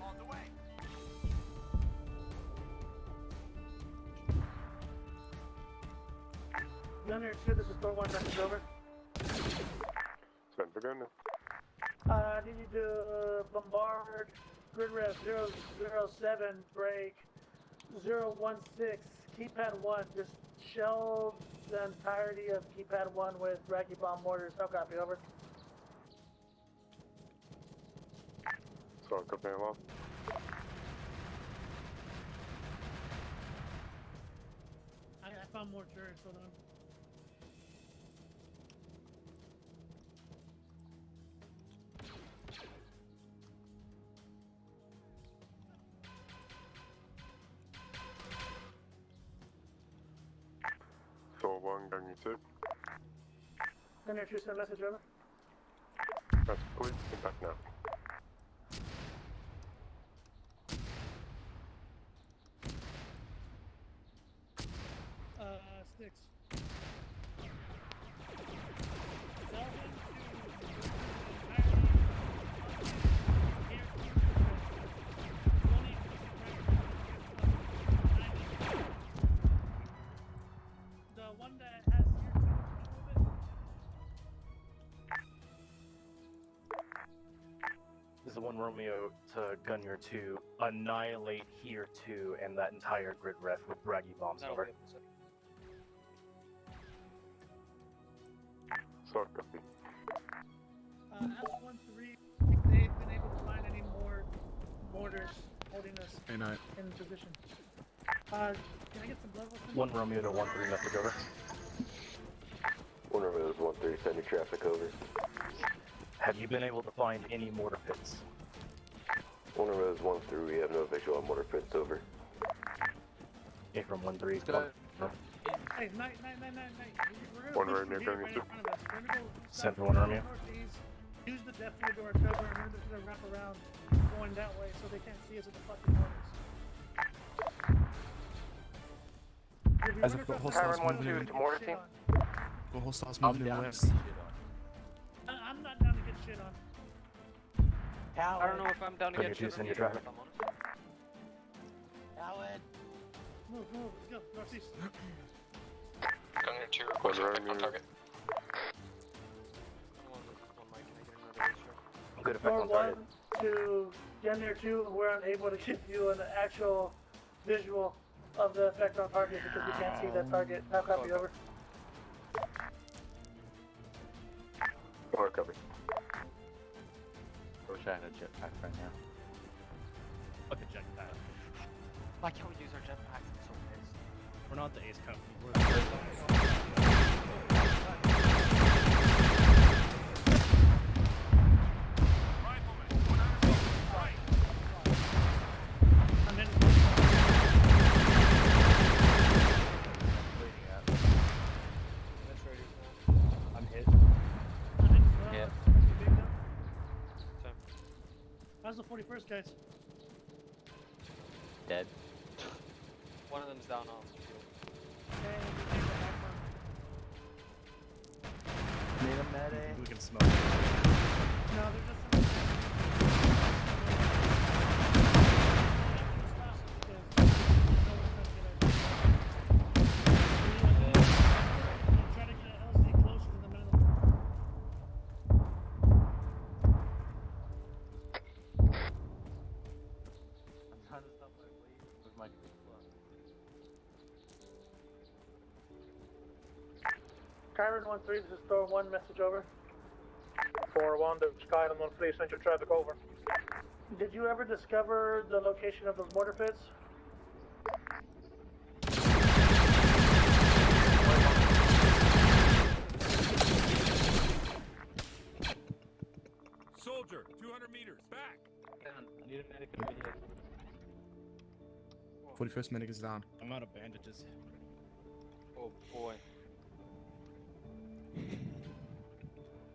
On the way. Gunner 2, this is 4-1, message over. Send for gunner. I need you to bombard grid ref 007, break 016, keypad 1. Just shell the entirety of keypad 1 with Raggy bomb mortars. No copy, over. Sorry, copy along. I found more turrets, hold on. Saw 1, gunner 2. Gunner 2, send message over. That's complete. Impact now. Sticks. The one that has here too, move it. This is the one Romeo to Gunner 2. Annihilate here 2 and that entire grid ref with braggy bombs over. Sorry, copy. S13, if they've been able to find any more mortars holding us Hey, night. in position. Can I get some level? One Romeo to 1-3 message over. 1 Romeo 1-3, send your traffic over. Have you been able to find any mortar pits? 1 Romeo 1-3, we have no visual on mortar pits, over. Okay, from 1-3. Hey, night. We're One gonna Romeo push going right to. in front of us. We're gonna go Send for 1 Romeo. northeast, use the depth to our cover, and we're just gonna wrap around going that way so they can't see us with the fucking mortars. As I've got hostiles moving in. Got hostiles moving in west. I'm not down to get shit on. I don't know if I'm down to get shit on your either, traffic. if I'm honest. Alan! Move, let's go, northeast. Gunner 2, request effect on target. Good effect on 4-1 target. to Gunner 2, we're unable to give you an actual visual of the effect on target because we can't see that target. Now copy, over. Or copy. I wish I had a jetpack right now. Fuck a jetpack. Why can't we use our jetpacks? I'm so pissed. We're not the Ace Company. We're the I'm in. That's ready. I'm hit. I'm in. Yeah. How's the 41st, guys? Dead. One of them's down off the field. Need a medic. We can smoke. No, they're just. Try to get LZ closer to the middle. I'm trying to stop my bleed with my quick blood. Kyron 1-3, this is Thor 1, message over. 4-1, the Skyline 1 please send your traffic over. Did you ever discover the location of those mortar pits? Soldier, 200 meters, back! I need a medic immediately. 41st medic is down. I'm out of bandages. Oh boy.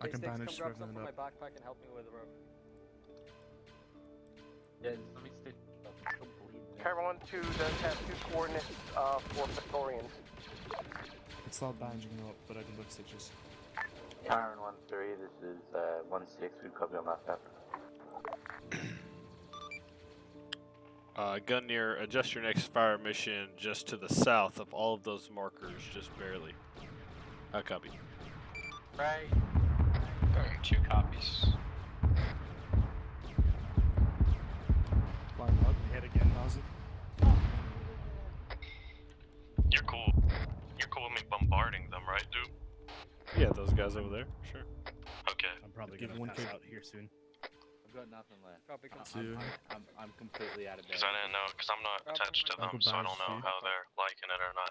I can Sticks, banish come grab stuff Revenant from my up. backpack and help me with the rope. Yeah, let me stitch up. Still bleeding. Caravan 2 does have 2 coordinates for Victorians. I can start bandaging up, but I can lift stitches. Kyron 1-3, this is 1-6, we copy on that map. Gunneer, adjust your next fire mission just to the south of all of those markers, just barely. I copy. Right. 2 copies. Line up, hit again, how's it? You're cool. You're cool with me bombarding them, right, dude? Yeah, those guys over there, sure. Okay. I'm probably Give gonna one pass kick. out here soon. I've got nothing left. Copy, Two. I'm completely out of Because I didn't know, because I'm not attached to I'll them, go so I bandage don't know you. how they're liking it or not.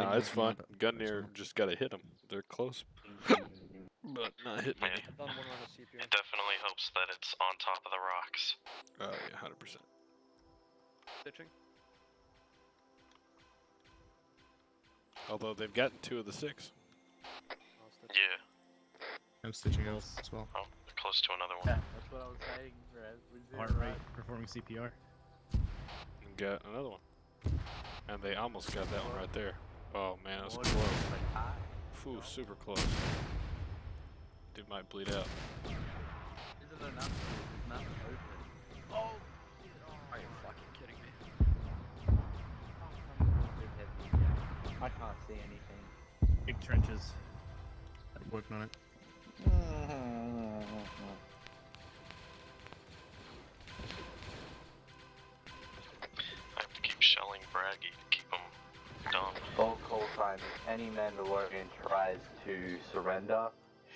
Nah, it's fine. Gunneer just gotta hit them. They're close. But not hitting any. Done one round of CPR. It definitely helps that it's on top of the rocks. Oh yeah, 100%. Stitching. Although they've gotten 2 of the 6. Yeah. I'm stitching out as well. Oh, they're close to another Yeah, one. that's what I was saying, Rev. Heart rate, performing CPR. And got another one. And they almost got that one right there. Oh man, that was What? close. Like, high? Phew, super close. Dude might bleed out. Isn't there nothing? There's nothing open. Oh! Are you fucking kidding me? I can't see anything. Big trenches. I'm working on it. I have to keep shelling Braggy to keep them dumb. All call signs. Any Mandalorian tries to surrender,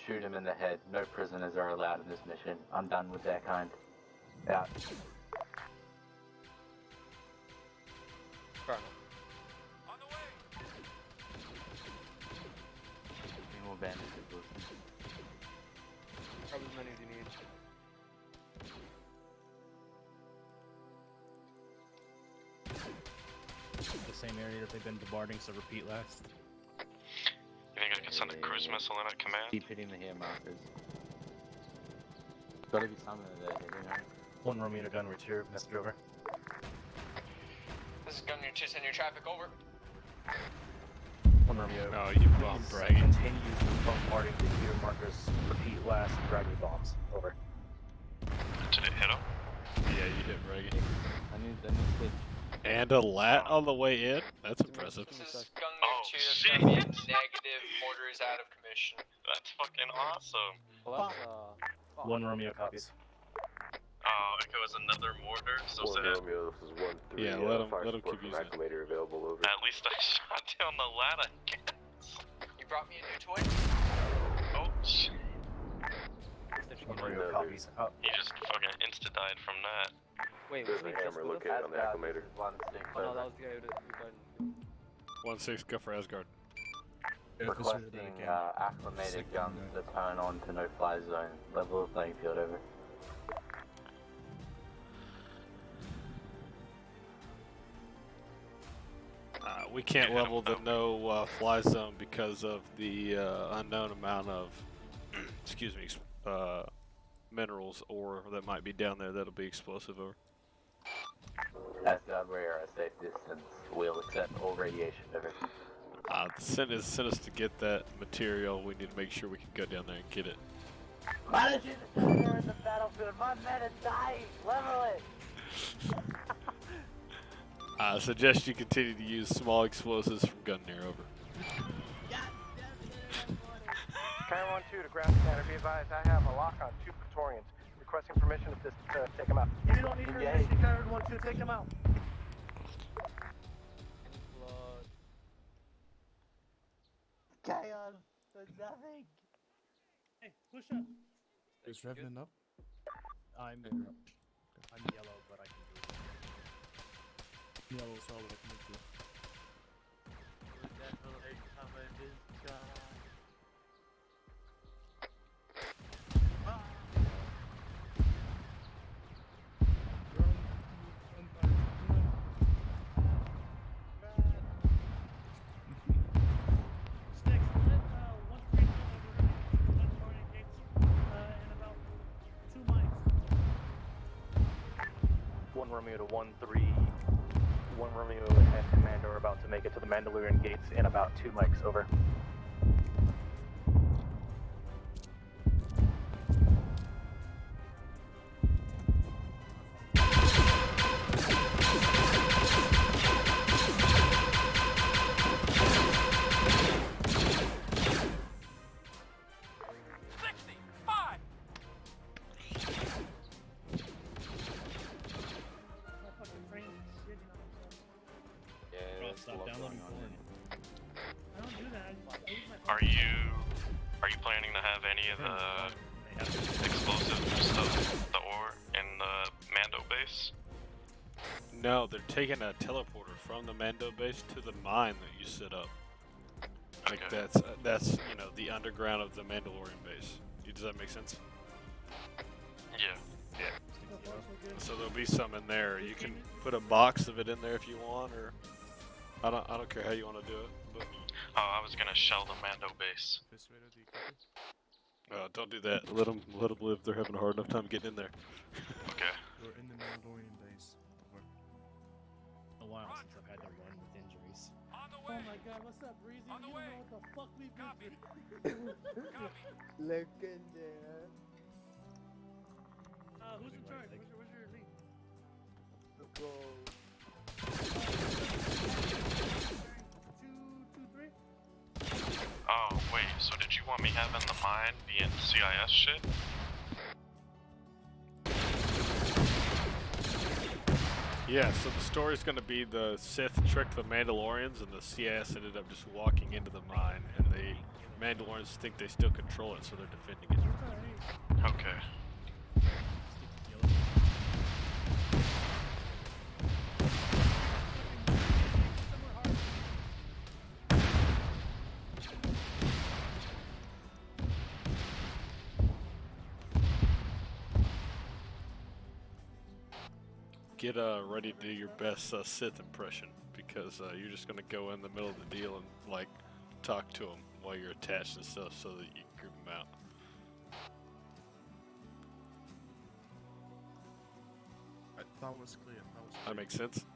shoot him in the head. No prisoners are allowed in this mission. I'm done with that kind. Out. Fair enough. On the way! Any more bandages, Wilson? Grab as many as you need. The same area that they've been bombarding, so repeat last. You think I can send a cruise missile in at command? Keep hitting the hair markers. Gotta be something that they're hitting, right? 1 Romeo gun return, message over. This is Gunneer 2, send your traffic over. 1 Romeo. Oh, you bum, Please Braggy. continue bombarding the meter markers. Repeat last, Braggy bombs. Over. Did it hit him? Yeah, you hit Braggy. I need to And a lat on the way in? That's impressive. This is Gunneer Oh, 2, that's shit. currently negative. Mortar is out of commission. That's fucking awesome. Well, that's, 1 Romeo copies. Oh, if it was another mortar, so One sad. Romeo, this is 1-3. Yeah, let 'em- fire let 'em support keep from using it. acclimator available, over. At least I shot down the lat, I guess. You brought me a new toy? Oh, shit. Romeo copies. Oh. He just fucking insta-died from that. Wait, There's was a he hammer just with us? located on the acclimator. Oh no, that was the guy who died. 1-6, go for Asgard. Requesting acclimated guns to turn on to no-fly zone. Level of playing field over. We can't level the no fly zone because of the unknown amount of, excuse me, minerals ore that might be down there that'll be explosive over. As we are a safe distance, we'll accept all radiation over. Send us to get that material. We need to make sure we can go down there and get it. Managing the fire in the battlefield. My men are dying. Level it. I suggest you continue to use small explosives from gun near over. Skyrim 1-2 to ground commander. Be advised, I have a lock on 2 Praetorians. Requesting permission to take them out. You don't need permission, Skyrim 1-2. Take him out. Chaos for nothing. Hey, push up. Is Revenant up? I'm yellow, but I can do it. Yellow, so I can move to. Definitely covered in sky. Romeo to 1-3. 1 Romeo and Commander are about to make it to the Mandalorian gates in about 2 mics. Over. Are you planning to have any of the explosive stuff, the ore, in the Mando base? No, they're taking a teleporter from the Mando base to the mine that you set up. Like that's you know, the underground of the Mandalorian base. Does that make sense? Yeah. So there'll be some in there. You can put a box of it in there if you want, or I don't care how you want to do it. But I was gonna shell the Mando base. Don't do that. Let them live. They're having a hard enough time getting in there. Okay. We're in the Mandalorian base. Over. A while since I've had to run with injuries. Oh my god, what's up, Breezy? You don't know what the fuck we've been through. Look in there. Who's in charge? Where's your lead? Go. 2, 2, 3. Oh, wait, so did you want me having the mine being CIS shit? Yeah, so the story's gonna be the Sith tricked the Mandalorians and the CIS ended up just walking into the mine and the Mandalorians think they still control it, so they're defending it. Okay. Get ready to do your best Sith impression, because you're just gonna go in the middle of the deal and like talk to them while you're attached and stuff, so that you can group them out. That was clear. That makes sense.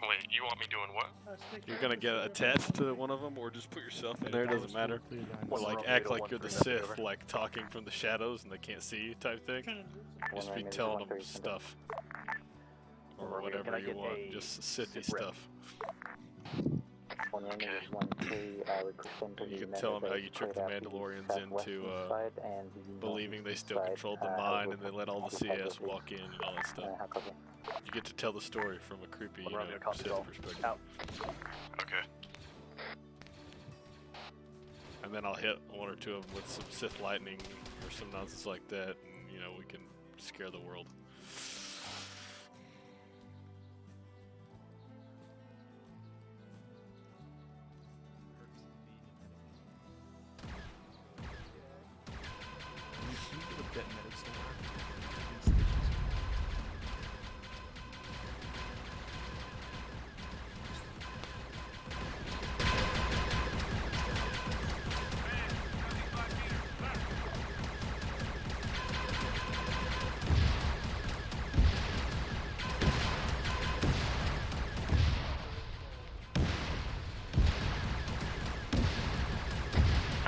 Wait, you want me doing what? You're gonna get attached to one of them, or just put yourself in there. Doesn't matter. Or like act like you're the Sith, like talking from the shadows and they can't see you, type thing. Just be telling them stuff, or whatever you want. Just Sithy stuff. You can tell them how you tricked the Mandalorians into believing they still controlled the mine, and they let all the CS walk in and all that stuff. You get to tell the story from a creepy, you know, Sith perspective. Okay. and then I'll hit one or two of them with some Sith lightning or some nonsense like that, and you know we can scare the world.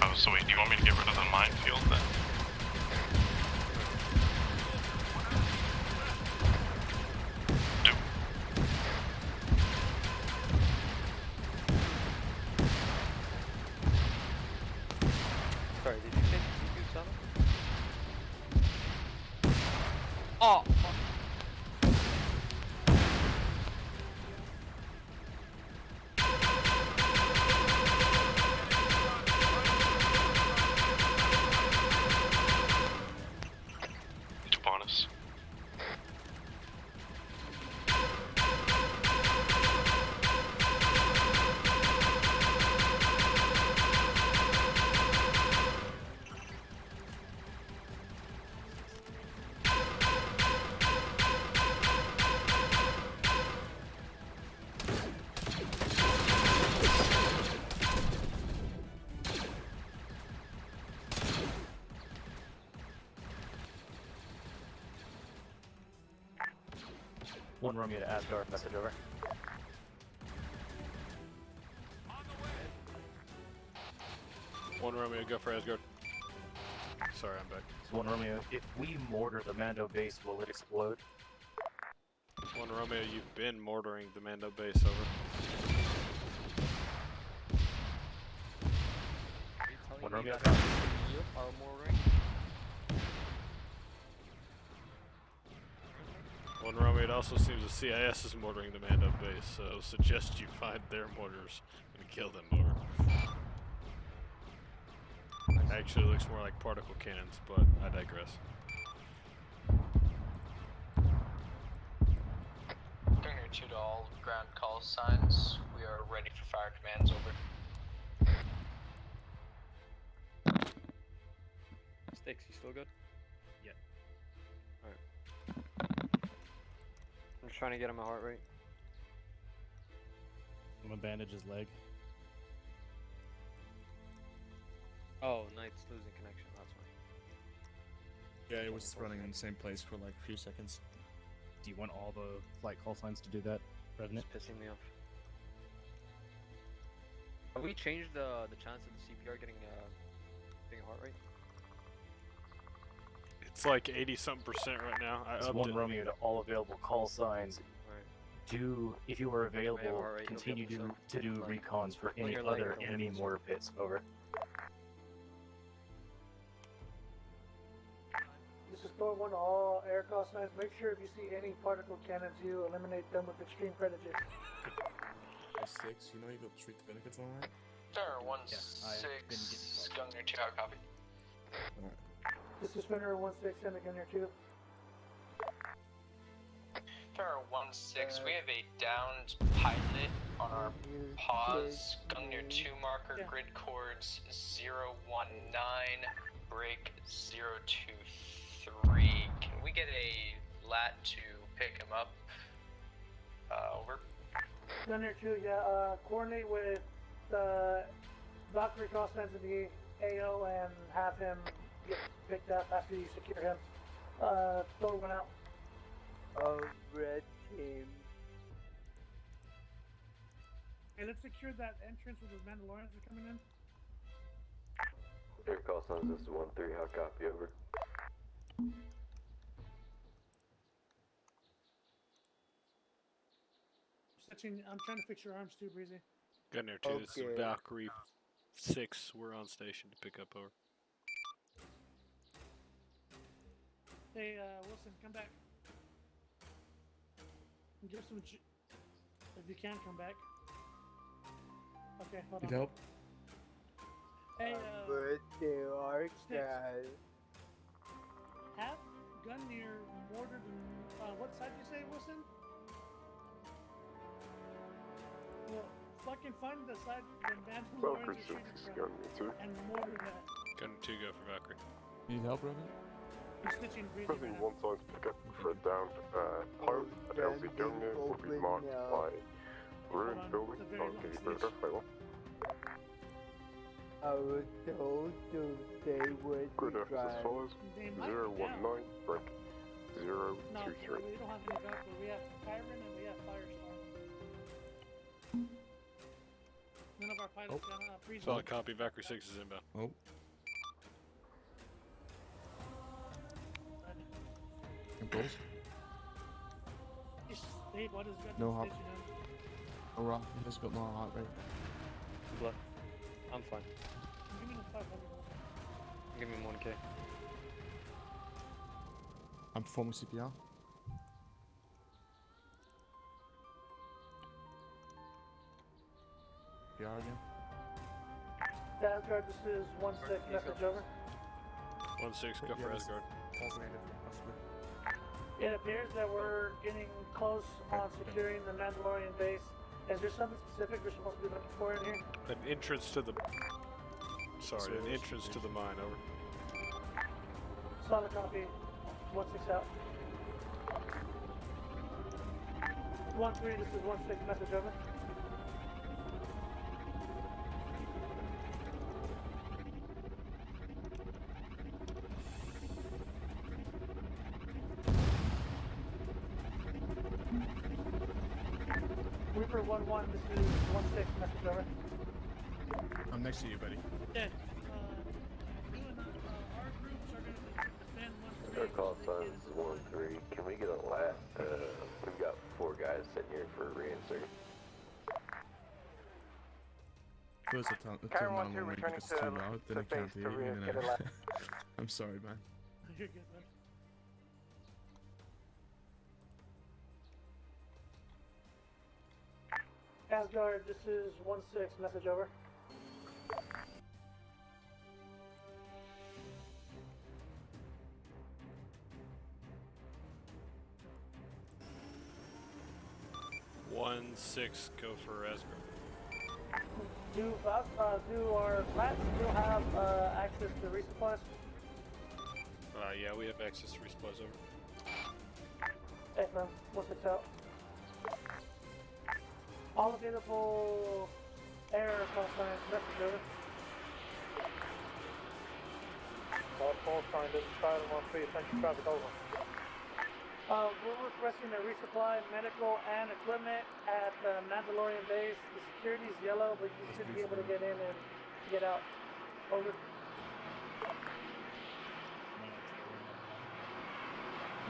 Oh, so wait, do you want me to get rid of the minefield then? Sorry, did you say you do something? Oh, fuck. Bonus. One Romeo to Asgard, message over. One Romeo, go for Asgard. Sorry, I'm back. So one Romeo, if we mortar the Mando base, will it explode? One Romeo, you've been mortaring the Mando base, over. One Romeo, You are mortaring? One Romeo, it also seems the CIS is mortaring the Mando base, so suggest you find their mortars and kill them, over. Actually, it looks more like particle cannons, but I digress. Gunner 2 to all ground call signs. We are ready for fire commands, over. Sticks, you still good? Yeah. Alright. I'm just trying to get him a heart rate. I'm gonna bandage his leg. Oh, Knight's losing connection, that's why. Yeah, it was running in the same place for like a few seconds. Do you want all the flight call signs to do that, Revenant? It's pissing me off. Have we changed the chance of the CPR getting a heart rate? It's like 80-something% right now. I It's upped one it. Romeo to all available call signs. Do, if you are available, alright, continue you'll to do recons for any your leg, other don't enemy lose. mortar pits. Over. This is Thor 1 to all air call signs. Make sure if you see any particle cannons, you eliminate them with extreme prejudice. 6, you know you got treat the Vindicates on, right? Tower 1-6, Gunner 2, how copy? This is Spinner 1-6, and Gunner 2. Tower 1-6, we have a downed pilot on our pause. Gunner 2 marker, grid coords 019, break 023. Can we get a lat to pick him up? Over. Gunner 2, yeah, coordinate with the Valkyrie call signs in the AO and have him get picked up after you secure him. Thor 1 out. Oh, red team. Hey, let's secure that entrance where those Mandalorians are coming in. Air call signs, this is 1-3, how copy, over. I'm trying to fix your arms too, Breezy. Gunner 2, this is Valkyrie 6. We're on station to pick up, over. Hey, Wilson, come back. Give some. If you can, come back. Okay, hold on. Need help? Hey, have Gungnir mortared what side did you say, Wilson? Well, fucking find the side the Mandalorians are Valkyrie 6 shooting is from Gungnir 2. and mortar that. Gungnir 2 go for Valkyrie. Need help, Revan? I'm stitching breathing Pressing right one side to pick up for a down pilot at LZ Gungnir will be marked by ruined building. I'll give you better. Wait, what? I was told to stay with Grid the F is as follows. They might 019 break 023. No, we don't have any Valkyrie. We have Kyron and we have Firestorm. None of our pilots got freeze. Solid copy. Valkyrie 6 is inbound. Oh. Impulse. Dave, what is that? No hop. Alright, he has got no heart rate. Blood. I'm fine. Give me the 500. Give me 1k. I'm performing CPR. CPR again. Asgard, this is 1-6, message over. 1-6, go for Asgard. It appears that we're getting close on securing the Mandalorian base. Is there something specific we're supposed to be looking for in here? An entrance to the... Sorry, an entrance to the mine, over. Solid copy. 1-6 out. 1-3, this is 1-6, message over. Reaper 1-1, this is 1-6, message over. I'm next to you, buddy. Yeah. You and our groups are going to defend 1-3. Our call signs 1-3. Can we get a last? We've got 4 guys sitting here for reinsert. First I turn on when because it's too loud, then I can't hear you, and then I'm sorry, man. You're good, man. Asgard, this is 1-6, message over. One 6, go for Asgard. Do our plats still have access to resupplies? Yeah, we have access to resupplies, over. Hey, man, 1-6 out. All available air call signs, message over. All call signs, this is Pilot 1-3, essential traffic over. We're requesting a resupply, medical, and equipment at the Mandalorian base. The security's yellow, but you should be able to get in and get out. Over.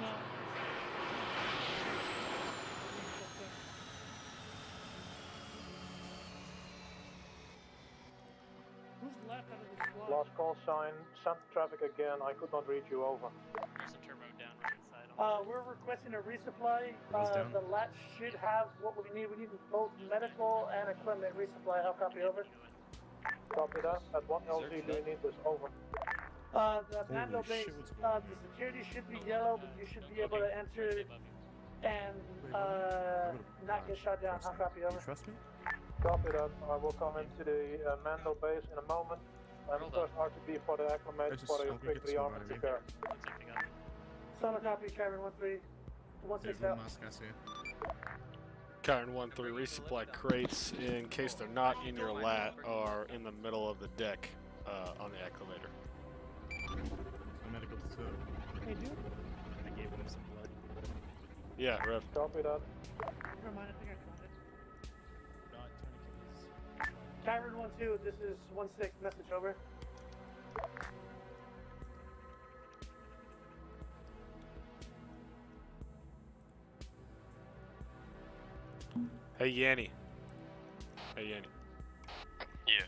No. Who's left out of the squad? Last call sign, sent traffic again, I could not reach you, over. There's a turbo down right inside. We're requesting a resupply. The latch should have what we need. We need both medical and equipment resupply. I'll copy over. Copy that. At what LZ do you need this, over? The Mando base, the security should be yellow, but you should be able to enter and not get shot down. I'll copy over. Trust me? Copy that. I will come into the Mando base in a moment. And first RTB for the acclimate for the quick rearmament repair. Solid copy, Karen 1-3. 1-6 out. Kyron 1-3, resupply crates in case they're not in your lat are in the middle of the deck on the acclimator. I'm medical to 2. Hey, dude. I gave him some blood. Yeah, Rev. Copy that. Never mind, I think I found it. Not Kyron 1-2, this is 1-6, message over. Hey, Yanni. Hey, Yanni. Yeah.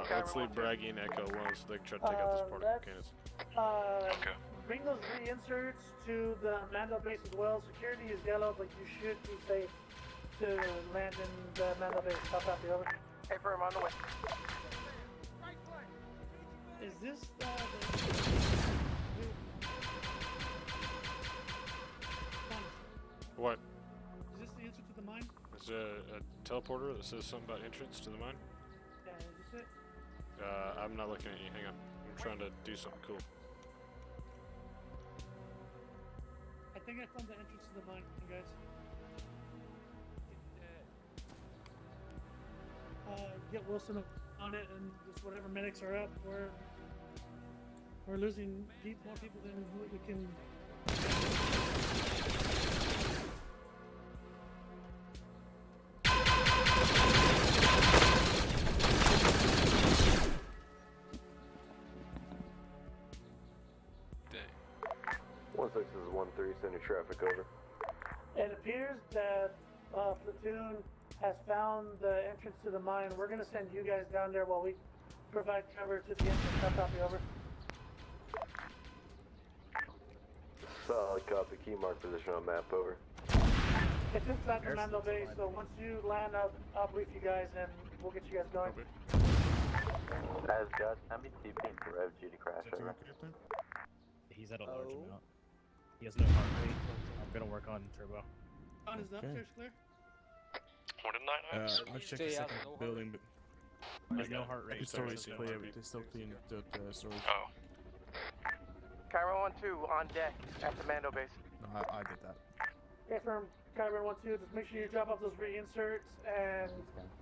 Let's leave Braggy and Echo alone so they can try to take out this particle cannons. Okay. Bring those reinserts to the Mando base as well. Security is yellow, but you should be safe to land in the Mando base. I'll copy over. Hey, firm on the way. Is this What? Is this the answer to the mine? Is a teleporter that says something about entrance to the mine? Yeah, is this it? I'm not looking at you. Hang on. I'm trying to do something cool. I think I found the entrance to the mine, guys. Get Wilson on it, and just whatever medics are up, we're losing more people than what we can. Dang. 16 is 13, send your traffic over. It appears that platoon has found the entrance to the mine. We're gonna send you guys down there while we provide cover to the entrance. I'll copy over. Solid copy, key mark position on map, over. It's inside the mando base, so once you land, I'll brief you guys and we'll get you guys going. As Gus, how many TP into Rev G to crash over? He's at a large amount. He has no heart rate. I'm gonna work on turbo. On is the upstairs clear? What did 9 I'll check the second building, but There's no heart rate. the storage is clear, but they're still cleaning the storage. Oh. Chiron 1-2 on deck at the Mando base. No, I did that. Okay, firm. Kyber 1-2, just make sure you drop off those reinserts and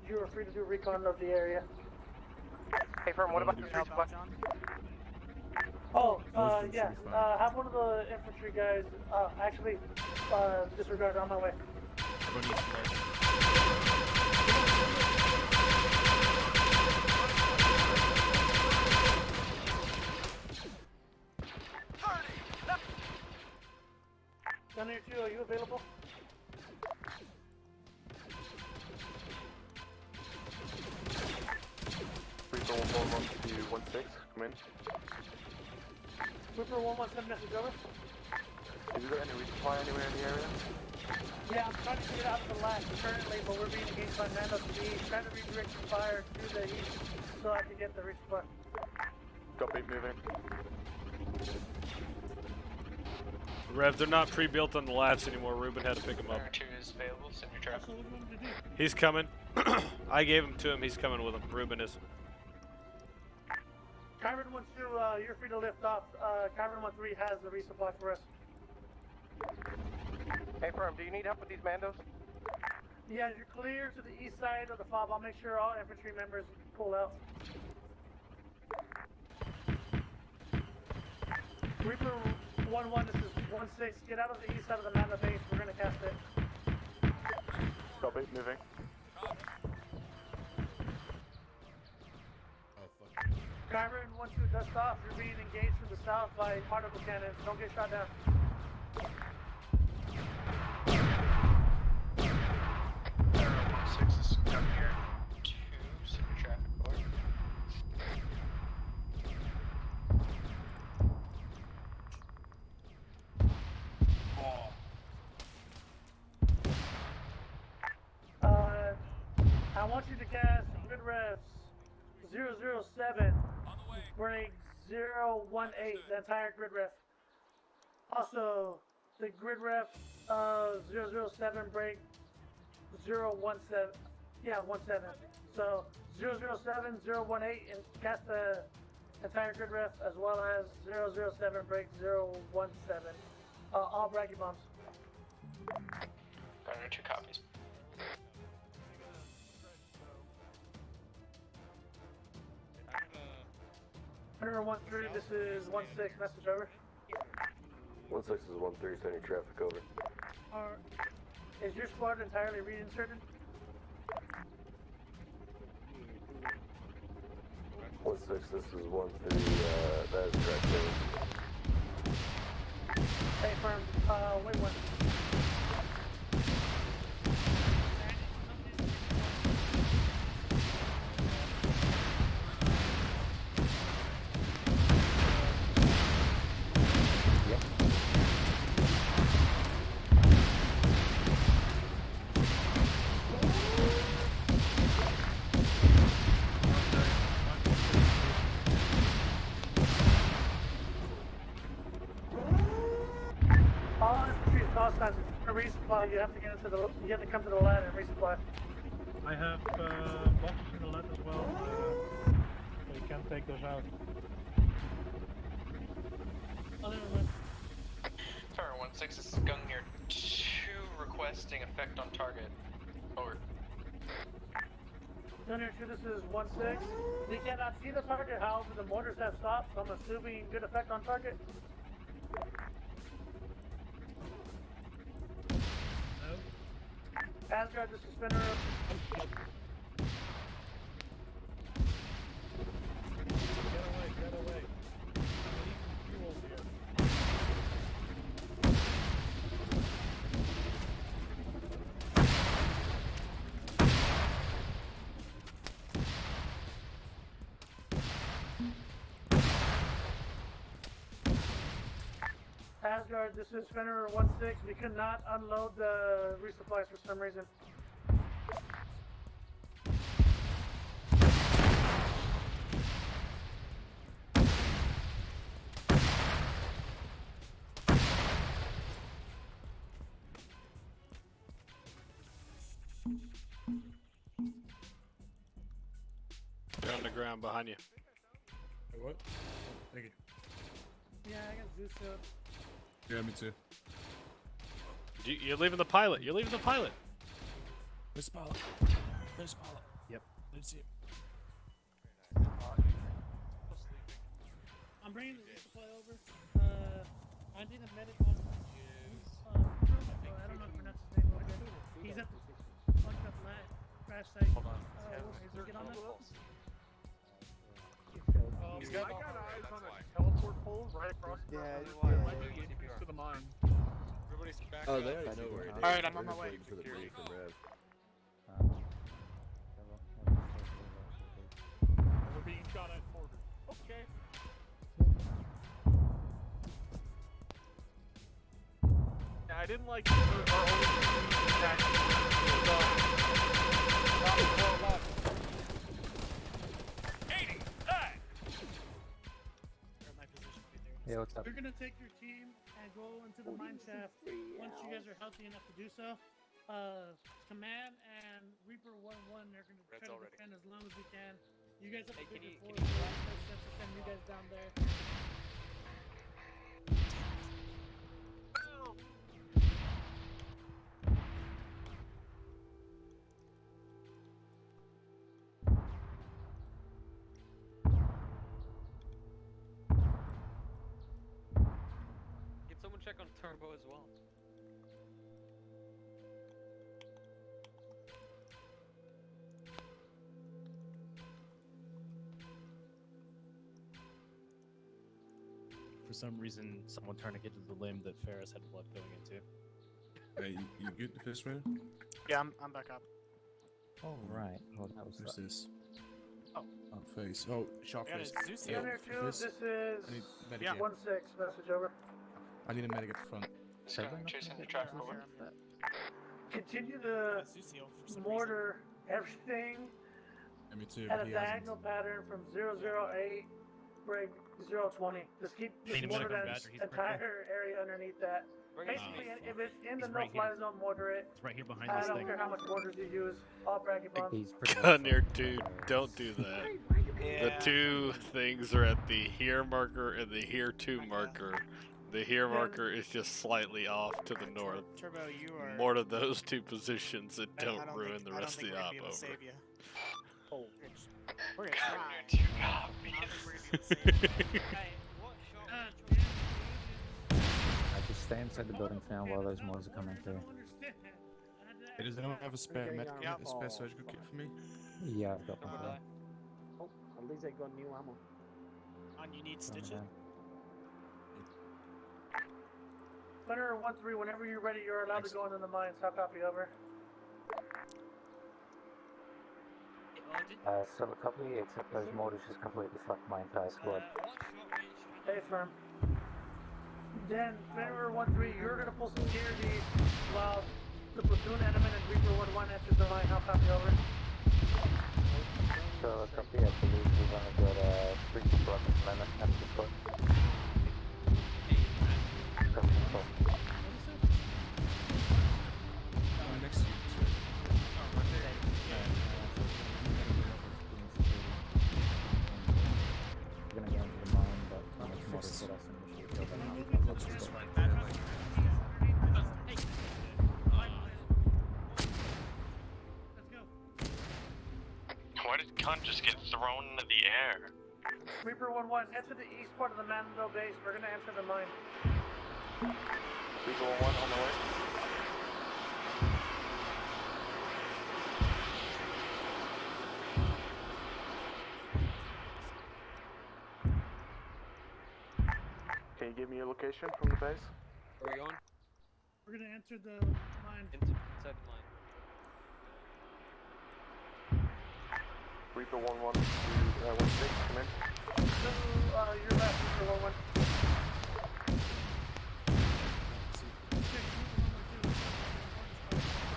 you are free to do recon of the area. Hey, firm, what about the street supply? Oh, yeah, have one of the infantry guys, actually, disregard, on my way. Down here too, are you available? Reaper 111 to 16, come in. Reaper 117, message over. Have you got any resupply anywhere in the area? Yeah, I'm trying to get out of the last currently, but we're being engaged by Mando to the east, trying to redirect the fire to the east so I can get the resupply. Copy, moving. Rev, they're not pre-built on the lats anymore. Ruben had to pick them up. Number 2 is available, send your traffic. He's coming. I gave him to him. He's coming with him. Ruben is. Kyron 1-2, you're free to lift off. Kyron 1-3 has the resupply for us. Hey, firm, do you need help with these Mandos? Yeah, you're clear to the east side of the fob. I'll make sure all infantry members pull out. Reaper 1-1, this is 1-6. Get out of the east side of the Mando base. We're gonna cast it. Copy, moving. Kyron 1-2, dust off. You're being engaged from the south by particle cannons. Don't get shot down. Arrow 16 is down here. 2, send your traffic forward. I want you to cast grid refs 007, break 018, the entire grid ref. Also, the grid ref 007, break 017, yeah, 17. So 007, 018, and cast the entire grid ref as well as 007, break 017. All bracket bombs. Gunner 2 copies. Hunter 1-3, this is 1-6, message over. 16 is 13, send your traffic over. Is your squad entirely reinserted? 16, this is 13, that is correct. Hey, firm, wait one. resupply, you have to come to the ladder and resupply. I have boxes in the lab as well, so you can take those out. Oh, never mind. Tower 1-6, this is Gungnir 2 requesting effect on target. Over. Gungnir 2, this is 1-6. We cannot see the target, however the mortars have stopped, so I'm assuming good effect on target. No. Asgard, this is Spinner. Get away. I need fuel here. Asgard, this is Spinner 1-6. We could not unload the resupplies for some reason. They're on the ground behind you. Wait, what? Thank you. Yeah, I got Zeus out. Yeah, me too. You're leaving the pilot. You're leaving the pilot. Where's the pilot? There's the pilot. Yep. Didn't see him. I'm bringing the resupply over. I need a medic on. I don't know if I pronounced his name over there. He's at the fucked up crash site. Hold on. Get on that. He's got eyes on a teleport pole right across the to the mine. Everybody's back Oh, up. there I know where it is. Alright, I'm on my way. For the break from Rev. We're being shot at mortar. Okay. Yeah, I didn't like our only attack. Yeah, what's up? We're gonna take your team and go into the mine shaft once you guys are healthy enough to do so. Command and Reaper 1-1 are gonna try to defend as long as we can. You guys have a bigger force, so it makes sense to send you guys down there. Get someone check on turbo as well. For some reason, someone turned to get to the limb that Ferris had blood going into. Hey, you good, Fish Man? Yeah, I'm back up. Oh, right. Well, that was Who's this? Oh. Face. Oh, sharp Yeah, face. Zeus Yeah, Gungnir 2, Fizz. this is I need medic here. 1-6. Message over. I need a medic at the front. Chasing the traffic over. Continue the mortar everything Yeah, me too. at but a he diagonal pattern from 008 break 020. Just keep Need a mortar medic on that Badger, he's right entire area underneath that. Bring it to Basically, me. if it's in the He's right no-fly here. zone, mortar it. It's right here behind I this don't thing. care how much mortars you use. All bracket bombs. He's pretty much Gungnir, dude, don't do that. Yeah. The two things are at the here marker and the here 2 marker. The here marker is just slightly off to the north. Turbo, you are. More to those two positions and I don't ruin the rest of the op We're over. save you. Oh, we're gonna Gungnir 2 try. copies. Hey, what shot? I just stay inside the building for now while those mortars are coming through. Hey, does anyone have a spare medic kit, a spare surgical kit for me? Yeah, I've got one there. Oh, at least I got new ammo. And you need Coming stitches. down. Thunder 1-3, whenever you're ready, you're allowed to go into the mines. How copy over? So a copy, except those mortars just completely fucked my entire squad. Hey, firm. Then, Thunder 1-3, you're gonna pull security while the platoon element and Reaper 1-1 enters the mine. How copy over? So a copy, I believe we've only got 3 people at this moment at the squad. Copy, did cunt just get thrown into the air? Reaper 1-1, enter the east part of the Mando base. We're gonna enter the mine. Reaper 1-1 on the way. Can you give me your location from the base? Where are we going? We're gonna enter the mine. Inside the mine. Reaper 1-1 to 1-6, come in. Your left, Reaper 1-1.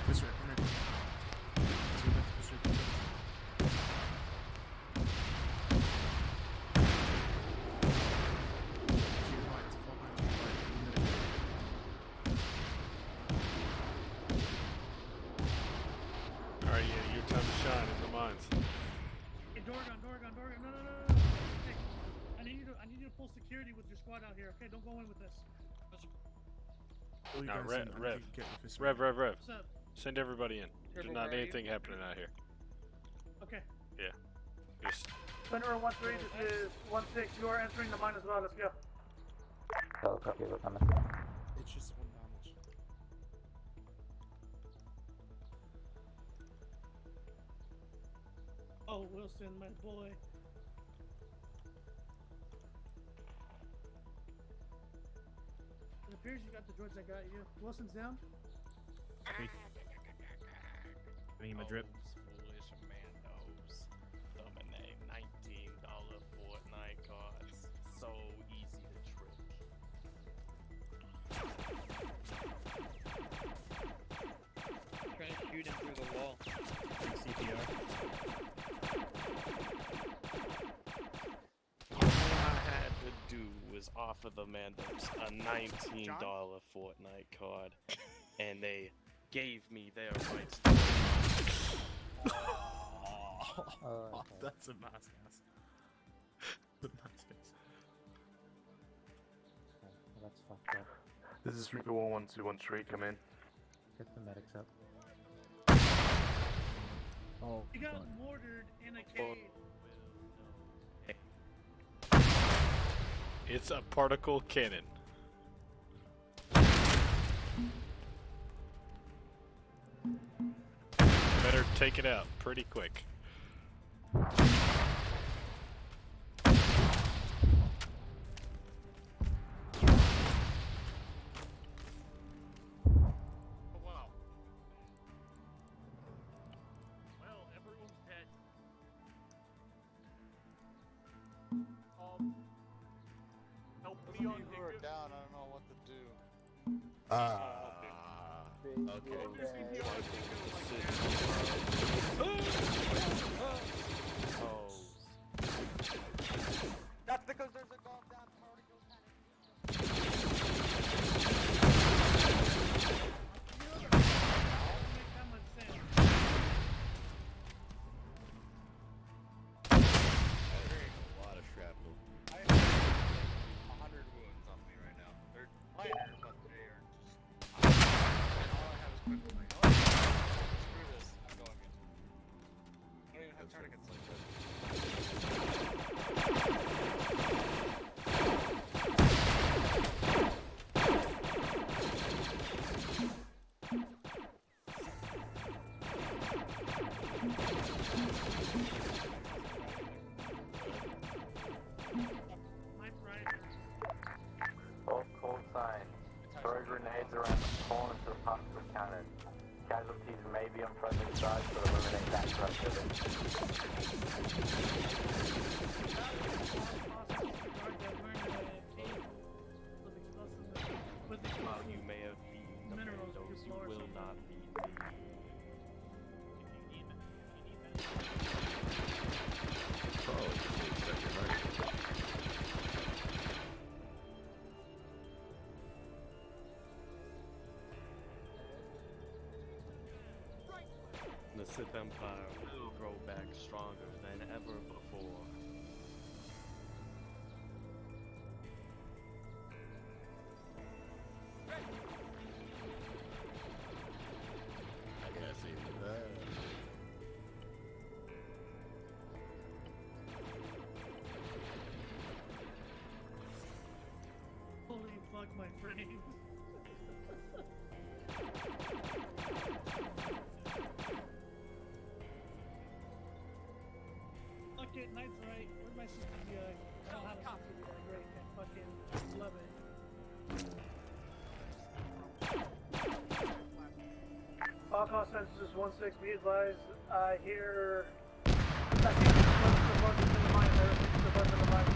This way, come here. To your left, this way, to your left. To your right, fall back to your right, in the middle. Alright, yeah, your time to shine in the mines. Hey, Dorgon, no. Hey, I need you to pull security with your squad out here, okay? Don't go in with this. All you No, guys Rev, in, I Rev. need to get with this Rev. What's up? Send everybody in. There's Rev, not where are anything happening out here. Okay. Yeah. Just Thunder 1-3, this is 1-6. You are entering the mine as well. Let's go. Oh, copy, we're coming. It's just one damage. Oh, Wilson, my boy. It appears you got the droids that got you. Wilson's down. Give me my drip. Foolish Mandos. Dominate $19 Fortnite cards. So easy to trick. Try to shoot him through the wall. CPR. All I had to do was offer the Mandos a $19 Fortnite card, and they gave me their rights to Oh, that's a nice guess. That's a nice guess. Okay, well, that's fucked up. This is Reaper 1-1-2-1-3, come in. Get the medics up. Oh, You got mortared in a cave. it's a particle cannon. Better take it out pretty quick. wow. Well, everyone's dead. Help me on who are down, I don't know what to do. That's because there's a goddamn particle A lot of shrapnel. I have 100 wounds on me right now. They're minor, but they are just. And all I have is quick wounds. Like, screw this, I'm going in. I don't even have tourniquets like that. All call sign. Throw grenades around the corners of the pumps with cannon. Casualties may be on friendly side, but eliminate that pressure. While you may have beaten the Mandos, you will not beat me. The Sith Empire will grow back stronger than ever before. I guess even that. train. Okay, night's right. Where's my CCTV? I don't have a CCTV. Great. I fucking love it. All call census 16, be advised, I hear... I think the buttons in the mine there. I think the buttons in the mine.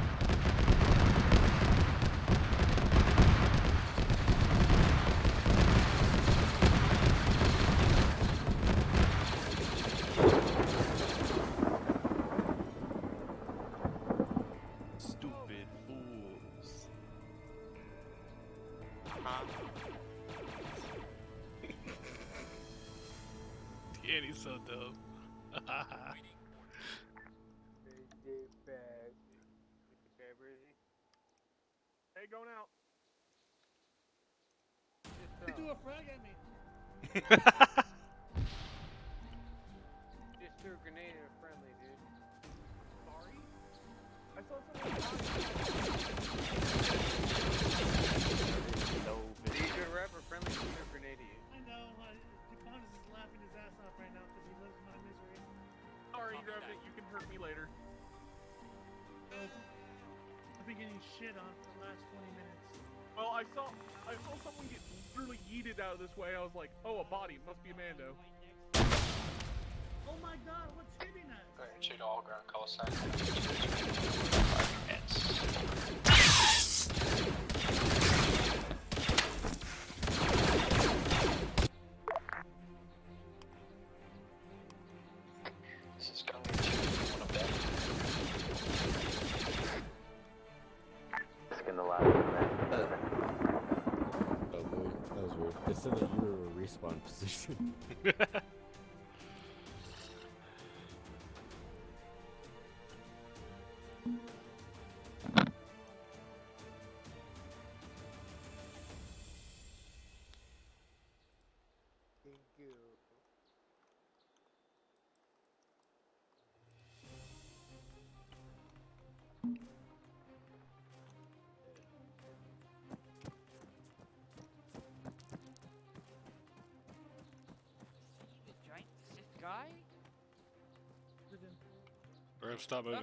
Stupid fools. Danny's so dumb. Okay, breezy. Hey, going out. You threw a frag at me. Just threw a grenade at a friendly, dude. Sorry? I saw someone Leave it right for friendly to throw a grenade at you. I know. Dupont is just laughing his ass off right now because he lives in my misery. Sorry, Revenant, you can hurt me later. I've been getting shit on for the last 20 minutes. Well, I saw someone get literally yeeted out of this way. I was like, oh, a body. Must be a Mando. Oh my god, what's hitting us? Going to all ground call sign. This is going to one of them. Skin the last man. Oh boy, that was weird. They said that you were a respawn position. Thank you. The giant Sith guy? Bro, stop moving.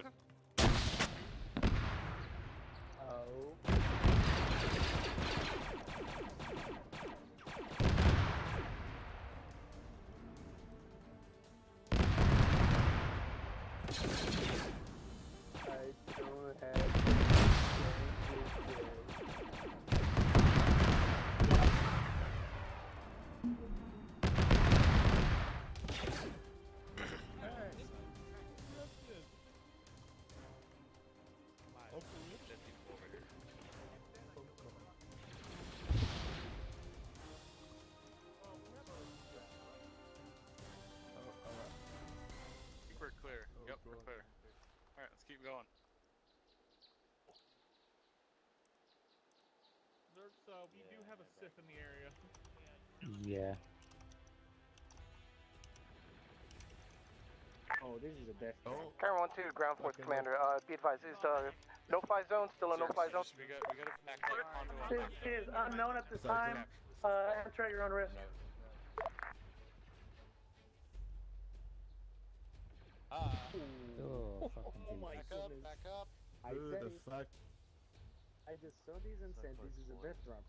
Oh. I don't have I think we're clear. Yep, we're clear. Alright, let's keep going. Zerks, we do have a Sith in the area. Yeah. Oh, this is the best. Current 1-2, ground force commander. Be advised, is no-fly zone still a no-fly zone? We got to back up onto It is unknown at this time. Enter at your own risk. Oh, fucking my Jesus. goodness. Back up. I Who said the it. fuck? I just saw these and said this is the best drop.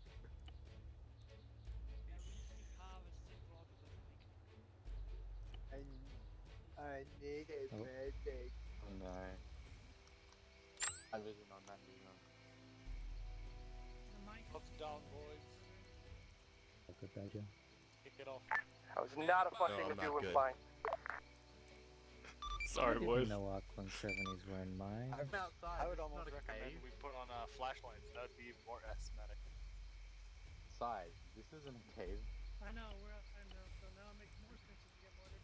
I need a medic. Oh no. I vision on that zone. Ups down, boys. Good badger. Kick it off. That was not a fun thing No, to I'm do not when good. flying. Sorry, boys. No Arc 170s were in mine. I'm outside. I would almost recommend we put on flashlights. That would be even more aesthetic. Side, this isn't a cave. I know, we're outside now, so now it makes more sense if you get mortared.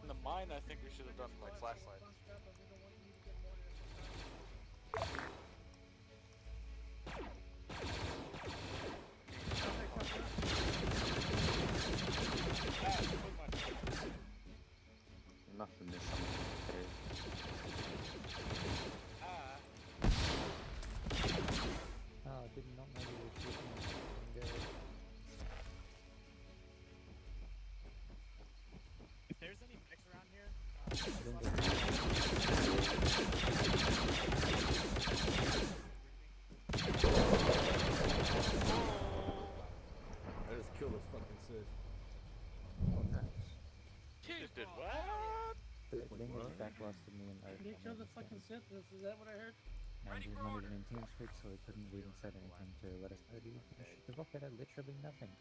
In the mine, I think we should have done like flashlights. You must have missed something in the cave. kill this fucking Sith. Did what? The thing is, backblasted me and They killed the fucking Sith. Is that what I heard? And he's not even in TeamSpeak, so he couldn't even said anything to let us know. Do you finish the rocket at literally nothing?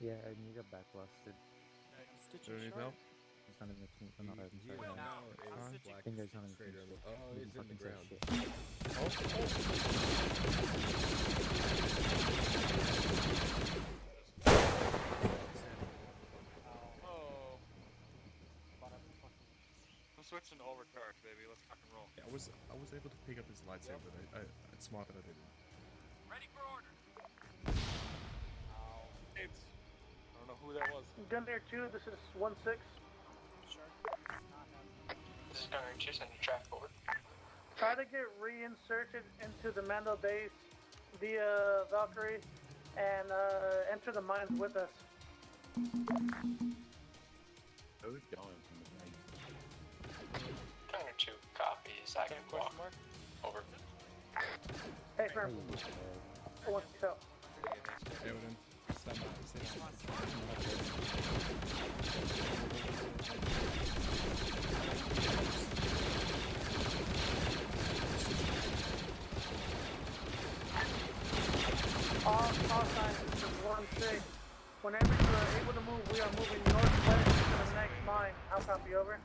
Yeah, and you got backblasted. Do you need help? He's not in the team. I'm not even He is sorry. now a black Bingo's not in the crater. team. Oh, He he's in the fucking said ground. shit. Oh. I'm switching to overcharge, baby. Let's fucking roll. Yeah, I was able to pick up his lightsaber, but it's smart that I didn't. Ready for order. It's. I don't know who that was. Gunner 2, this is 1-6. This is Gunner 2, sending traffic over. Try to get reinserted into the Mando base via Valkyrie and enter the mines with us. Who's going from the right? Gunner 2 copies. I can walk. Over. Hey, firm. I want to tell. Evident. Stand by. All signs, this is 1-6. Whenever you are able to move, we are moving northwest to the next mine. I'll copy over.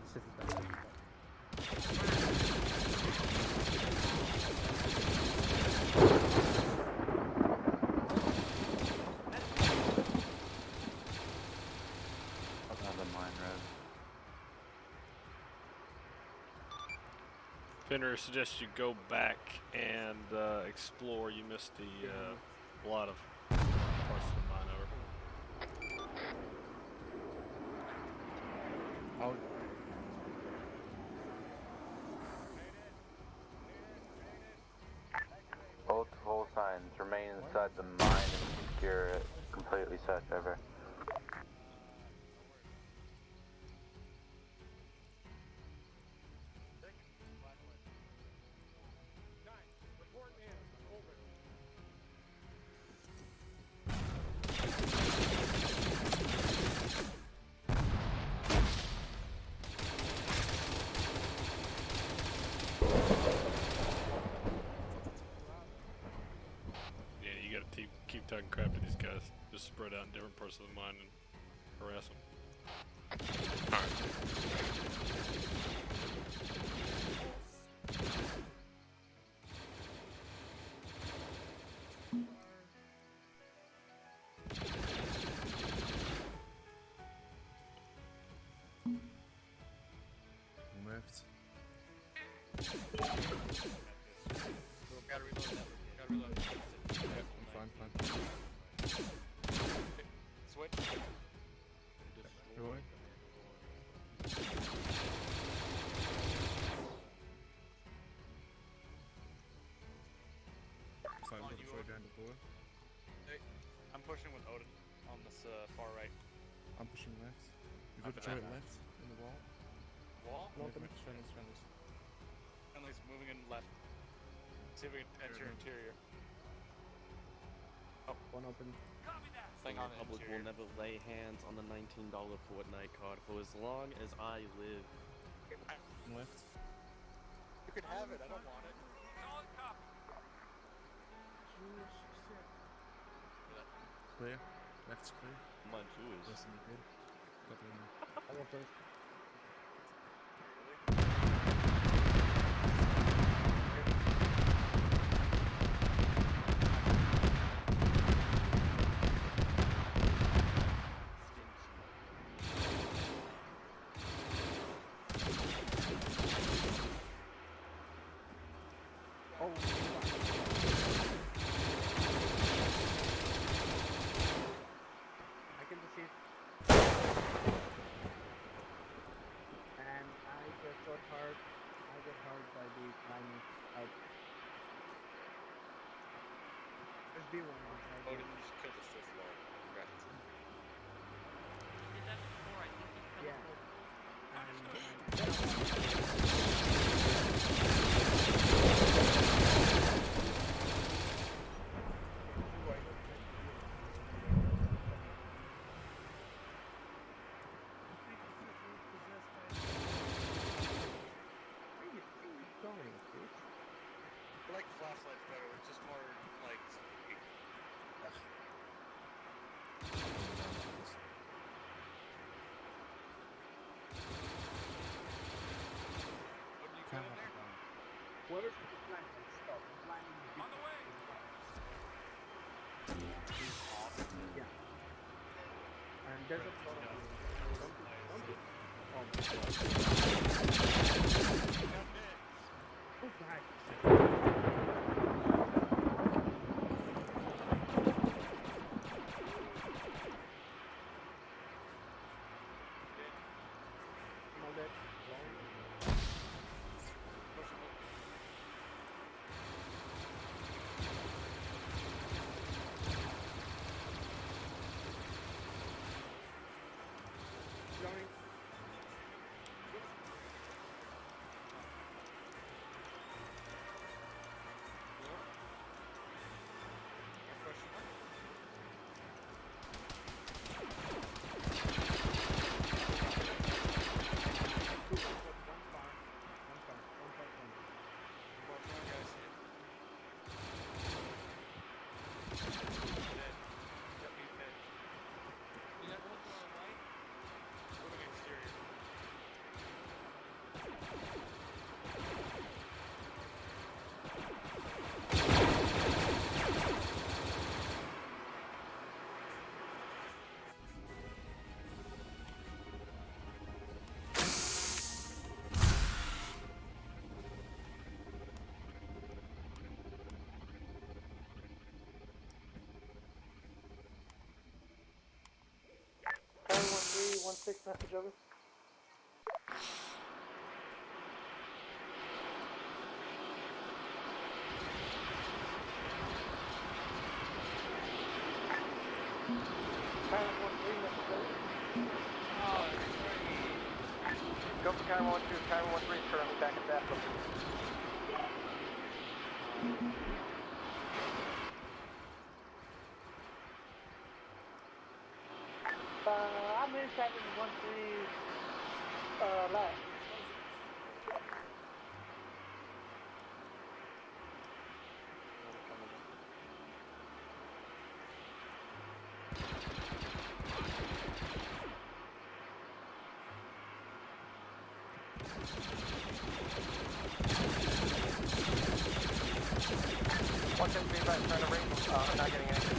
Another mine road. Fenrir suggests you go back and explore. You missed a lot of parts of the mine over. I'll... Both full signs. Remain inside the mine and secure it. Completely search over. Yeah, you gotta keep talking crap to these guys. Just spread out in different parts of the mine and harass them. Left. Gotta reload that. Gotta reload. Yeah, I'm fine. Switch. Go away. So I'm gonna throw down the door. Hey, I'm pushing with Odin on this far right. I'm pushing left. You I'm got the pushing droid left. left in the wall. Wall? Friendlies. Friendly's moving in left. See if we can enter interior. Oh, one open. Thing on the public will never lay hands on the $19 Fortnite card for as long as I live. Left. You can have it. I don't want it. Clear. Left's clear. Mine too is. Listen, you good? Copy on you. I will first. I can deceive. And I get got hurt. I get hurt by the mining out. There's B1 outside. Odin just killed the Sith Lord. Congrats. Did that before, I think he killed Yeah. both. And like flashlights better. It's just more like spooky. What do you got in there? Whoever's with the flashlight, stop. I'm blinding the people. On the way! Yeah. And there's a lot of oh god. Tower 1316 message over. Tower 13 message over. Go for Tower 1-2. Tower 1-3 is currently back at that location. I'm in 713 left. One ten three back trying to ring. I'm not getting anything.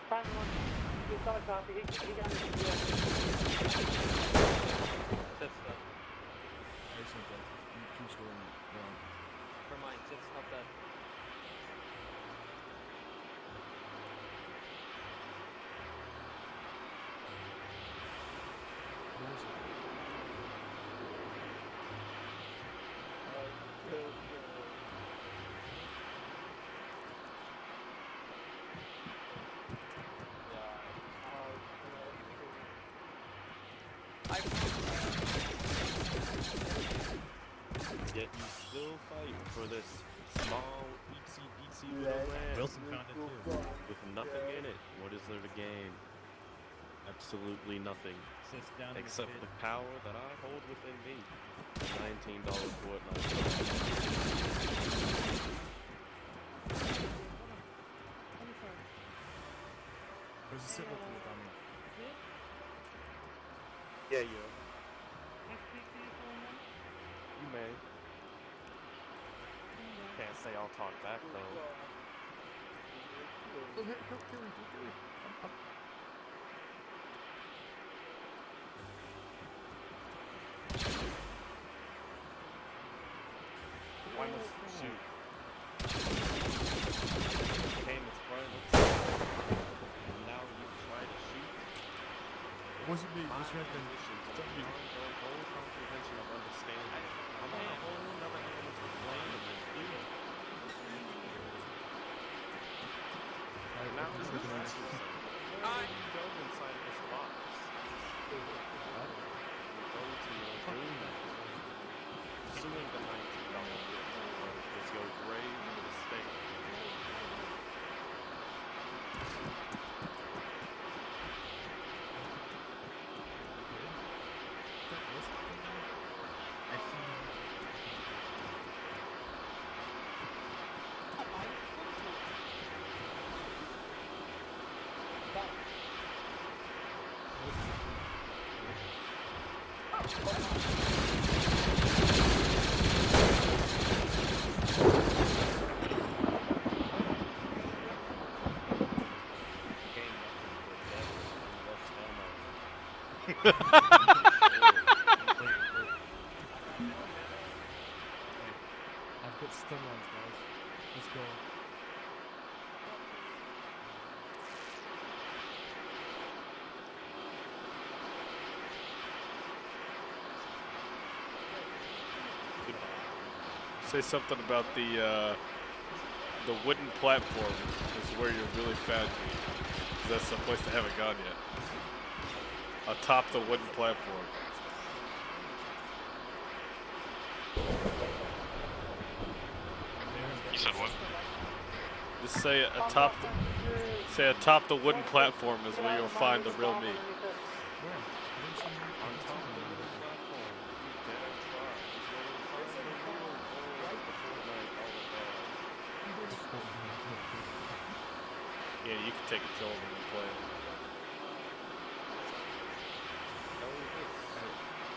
Time one. You saw a copy. He got it. Tips dead. Excellent, that. You keep scoring wrong. Never mind, Tips not dead. Where is it? Yet you still fight for this small, itsy little land Wilson found it too. with nothing in it. What is there to gain? Absolutely nothing. Sits down in Except the the power that I hold within me. $19 Fortnite. There's a signal to the down here. Yeah, you. Can I speak to you for a moment? You may. Can't say I'll talk back though. Oh, hey, go, Gilly. I'm Why must you shoot? Came as far as and now you try to shoot? It wasn't me, it was Redman. Don't be your whole comprehension of understanding. I'm on a whole nother elemental plane of this field. Now this is why do you go inside of this box? You go to your doom. Suing the $19 is your grave mistake. I've got stun lines, guys. Let's go. Say something about the wooden platform is where you're really found. That's the place I haven't gone yet. Atop the wooden platform. You said what? Just say atop the wooden platform is where you'll find the real me. On top of the wooden platform, if you dare try, is where you'll find the real the Fortnite Yeah, you can take control of it and play it. Know this.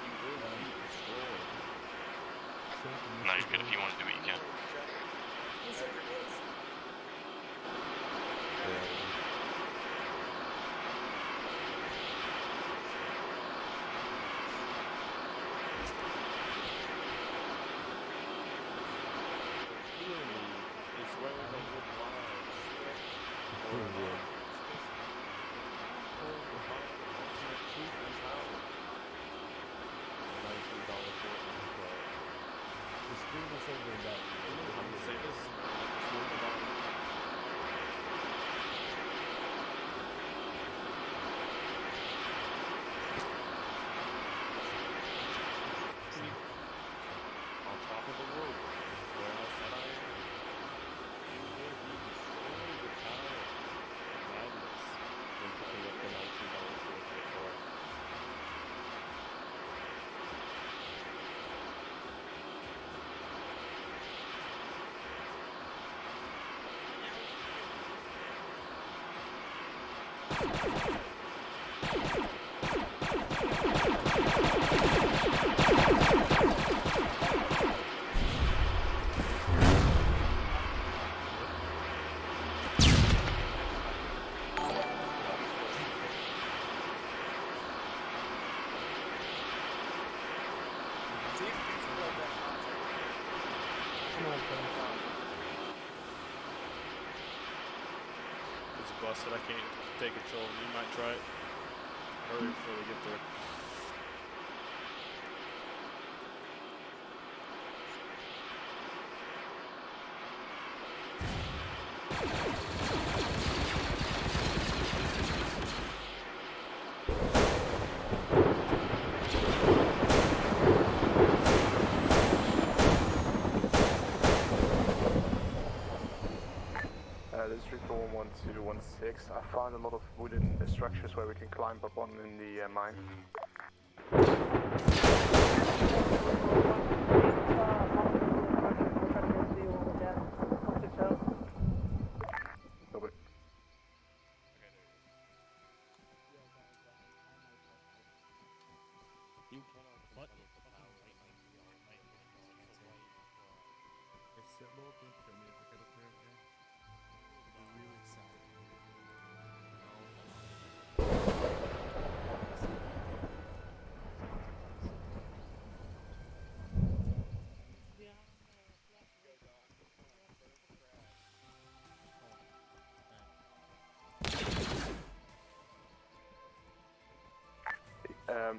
You will be destroyed. No, you're good. If you want to do it, you can. It's where the wood lies. Or ultimate truth and power. $19 Fortnite card. The screen is over in that. I'm gonna say this. Just move it on. On top of the roof, where I said I am, you will be destroyed with power and madness when picking up the $19 Fortnite card. It's busted. I can't take control. You might try it. Hurry before they get there. This is Reaper 11216. I found a lot of wooden structures where we can climb up on in the mine. Over. You cannot what? It's a little bit for me if I get up there, okay? It's really sad.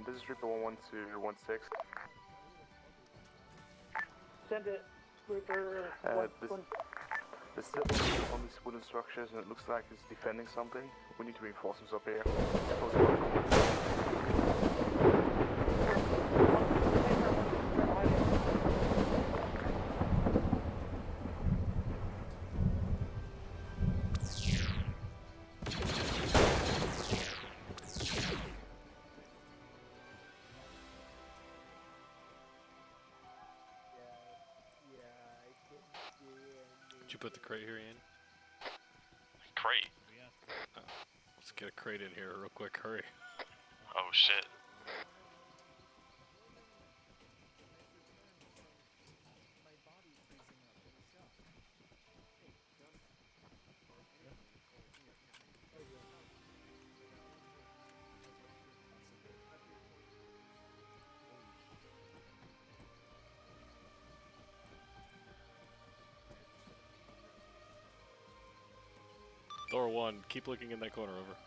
This is Reaper 11216. Send it, Reaper. There's still on these wooden structures and it looks like it's defending something. We need reinforcements up here. Did you put the crate here, Ian? Crate. Oh, let's get a crate in here real quick. Hurry. Oh shit. Thor 1, keep looking in that corner, over.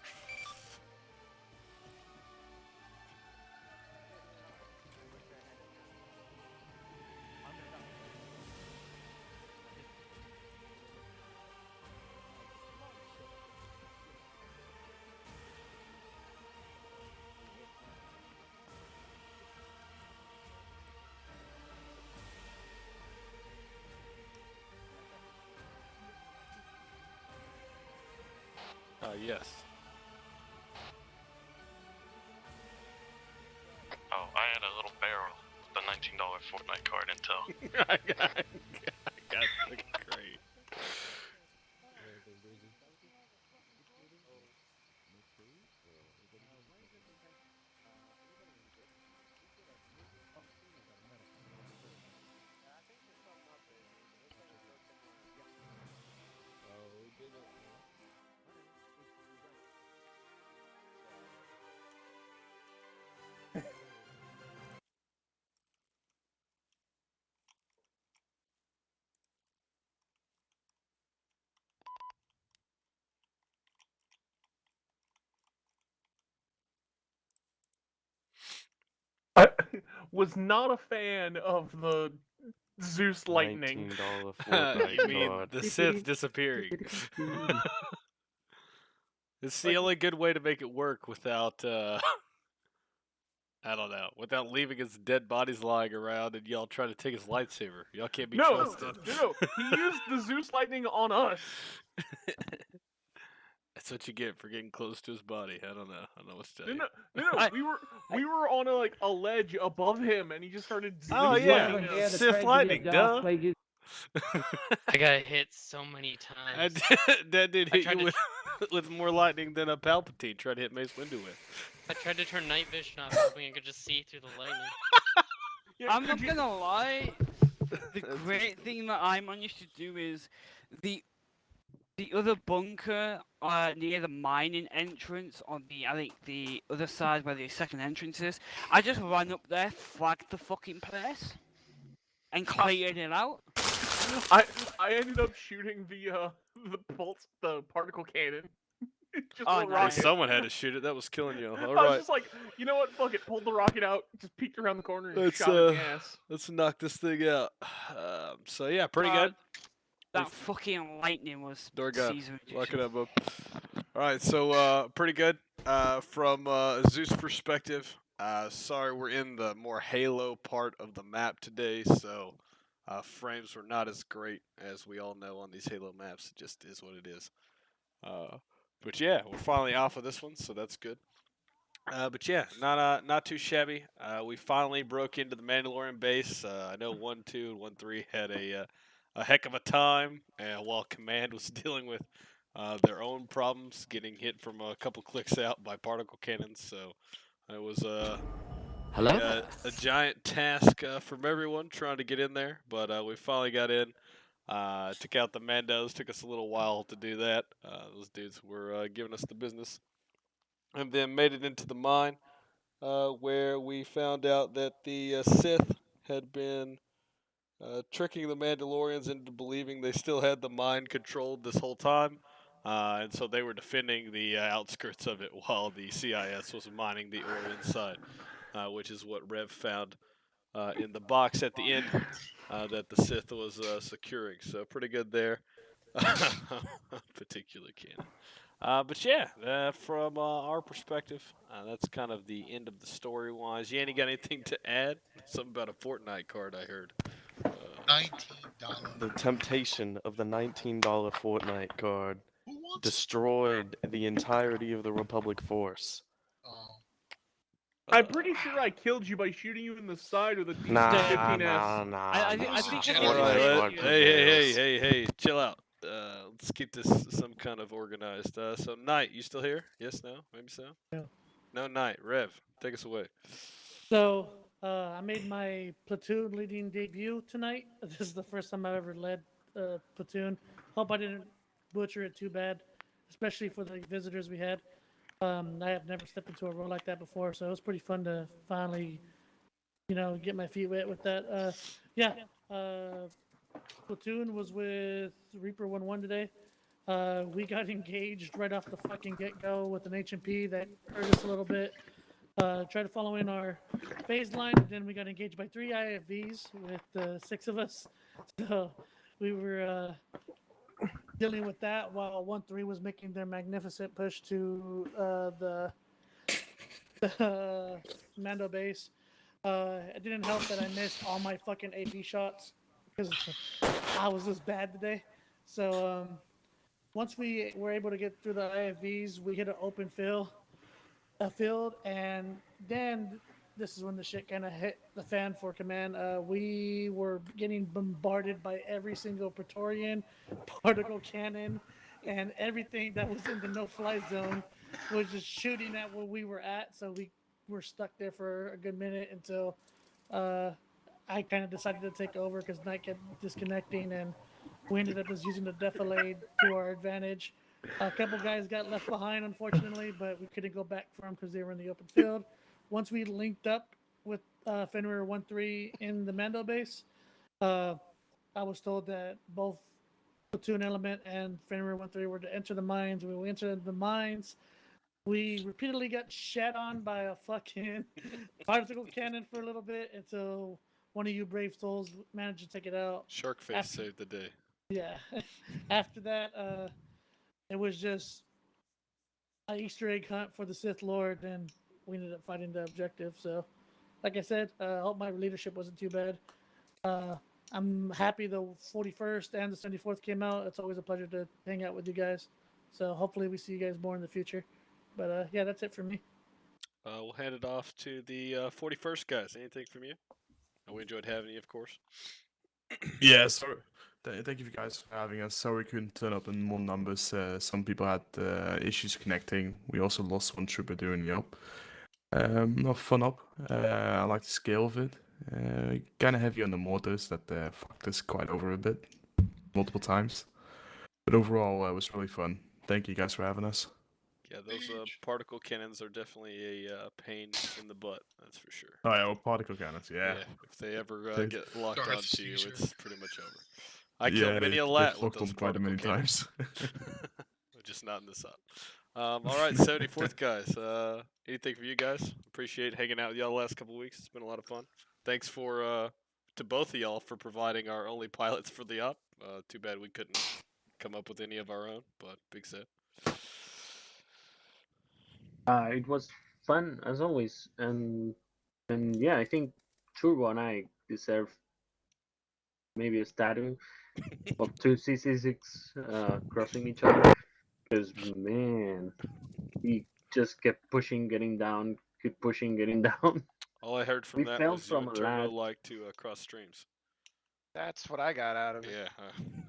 Yes. Oh, I had a little barrel with the $19 Fortnite card intel. I got the great. I was not a fan of the Zeus lightning. $19 Fortnite You mean card. the Sith disappearing? It's the only good way to make it work without, I don't know, without leaving his dead bodies lying around and y'all trying to take his lightsaber. Y'all can't be trusted. No, he used the Zeus lightning on us. That's what you get for getting close to his body. I don't know. I don't know what to tell you. No. We were on a ledge above him, and he just started. Oh Zeus yeah, lightning us. Sith lightning, duh. I got hit so many times. That did hit you with more lightning than a Palpatine tried to hit Mace Windu with. I tried to turn night vision off, hoping I could just see through the lightning. I'm not gonna lie. The great thing that I managed to do is the other bunker near the mining entrance on the other side where the second entrance is. I just ran up there, flagged the fucking place, and cleared it out. I ended up shooting the particle cannon. Just a rocket. Someone had to shoot it. That was killing you. All I was right. just like, you know what? Fuck it. Pulled the rocket out. Just peeked around the corner and shot it in the ass. Let's knock this thing out. So yeah, pretty good. That fucking lightning was Door gun. Caesar Lock it up, bub. All right, so pretty good. From Zeus' perspective, sorry we're in the more Halo part of the map today, so frames were not as great as we all know on these Halo maps. It just is what it is. But yeah, we're finally off of this one, so that's good. But yeah, not too shabby. We finally broke into the Mandalorian base. I know 1-2 and 1-3 had a heck of a time, while Command was dealing with their own problems, getting hit from a couple clicks out by particle cannons. So it was a giant task from everyone trying to get in there, but we finally got in. Took out the Mandos. Took us a little while to do that. Those dudes were giving us the business. And then made it into the mine, where we found out that the Sith had been tricking the Mandalorians into believing they still had the mine controlled this whole time. And so they were defending the outskirts of it while the CIS was mining the ore inside, which is what Rev found in the box at the end that the Sith was securing. So pretty good there. Particular cannon. But yeah, from our perspective, that's kind of the end of the story-wise. Yanni, got anything to add? Something about a Fortnite card I heard. $19. The temptation of the $19 Fortnite card destroyed the entirety of the Republic force. I'm pretty sure I killed you by shooting you in the side with a DC-15S. Nah. I think Hey, chill out. Let's keep this some kind of organized. So, Knight, you still here? Yes, no? Maybe so? No, Knight. Rev, take us away. So, I made my platoon leading debut tonight. This is the first time I've ever led a platoon. Hope I didn't butcher it too bad, especially for the visitors we had. I have never stepped into a role like that before, so it was pretty fun to finally, get my feet wet with that. Platoon was with Reaper 1-1 today. We got engaged right off the fucking get-go with an HMP that hurt us a little bit. Tried to follow in our phase line, and then we got engaged by 3 IFVs with 6 of us. So we were dealing with that while 1-3 was making their magnificent push to the Mando base. It didn't help that I missed all my fucking AP shots because I was just bad today. So once we were able to get through the IFVs, we hit an open field, and then this is when the shit kind of hit the fan for command. We were getting bombarded by every single Praetorian, particle cannon, and everything that was in the no-fly zone was just shooting at where we were at. So we were stuck there for a good minute until I kind of decided to take over because Knight kept disconnecting, and we ended up just using the defilade to our advantage. A couple guys got left behind, unfortunately, but we couldn't go back for them because they were in the open field. Once we linked up with Fenrir 1-3 in the Mando base, I was told that both Platoon Element and Fenrir 1-3 were to enter the mines. When we entered the mines, we repeatedly got shat on by a fucking particle cannon for a little bit until one of you brave souls managed to take it out. Sharkface saved the day. Yeah. After that, it was just an Easter egg hunt for the Sith Lord, and we ended up fighting the objective. So, like I said, I hope my leadership wasn't too bad. I'm happy the 41st and the 74th came out. It's always a pleasure to hang out with you guys. So hopefully we see you guys more in the future. But yeah, that's it for me. We'll hand it off to the 41st guys. Anything from you? We enjoyed having you, of course. Yeah, sorry. Thank you guys for having us. Sorry we couldn't turn up in more numbers. Some people had issues connecting. We also lost one trooper during the op. Not fun op. I like the scale of it. Kind of heavy on the mortars that fucked us quite over a bit, multiple times. But overall, it was really fun. Thank you guys for having us. Yeah, those particle cannons are definitely a pain in the butt. That's for sure. Oh yeah, well, particle cannons. Yeah. If they ever get locked onto you, it's pretty much over. I Yeah, killed many a they've lat with locked those on quite particle many cannons. times. Just not in this up. All right, 74th guys. Anything for you guys? Appreciate hanging out with y'all the last couple weeks. It's been a lot of fun. Thanks for to both of y'all for providing our only pilots for the op. Too bad we couldn't come up with any of our own, but big set. It was fun as always, and yeah, I think Turbo and I deserve maybe a statue of two CC6 crossing each other, because man, he just kept pushing, getting down, keep pushing, getting down. All I heard from We that fell was you from and a Turbo lat. like to cross streams. That's what I got out of it. Yeah,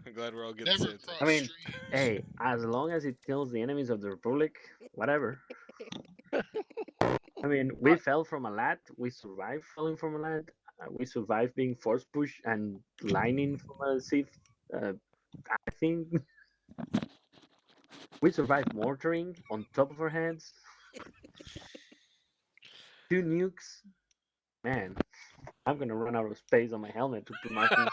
I'm glad we're all getting the same thing. I mean, hey, as long as it kills the enemies of the Republic, whatever. I mean, we fell from a lat. We survived falling from a lat. We survived being force pushed and lining from a Sith. I think we survived mortaring on top of our heads. 2 nukes. Man, I'm gonna run out of space on my helmet to put markings.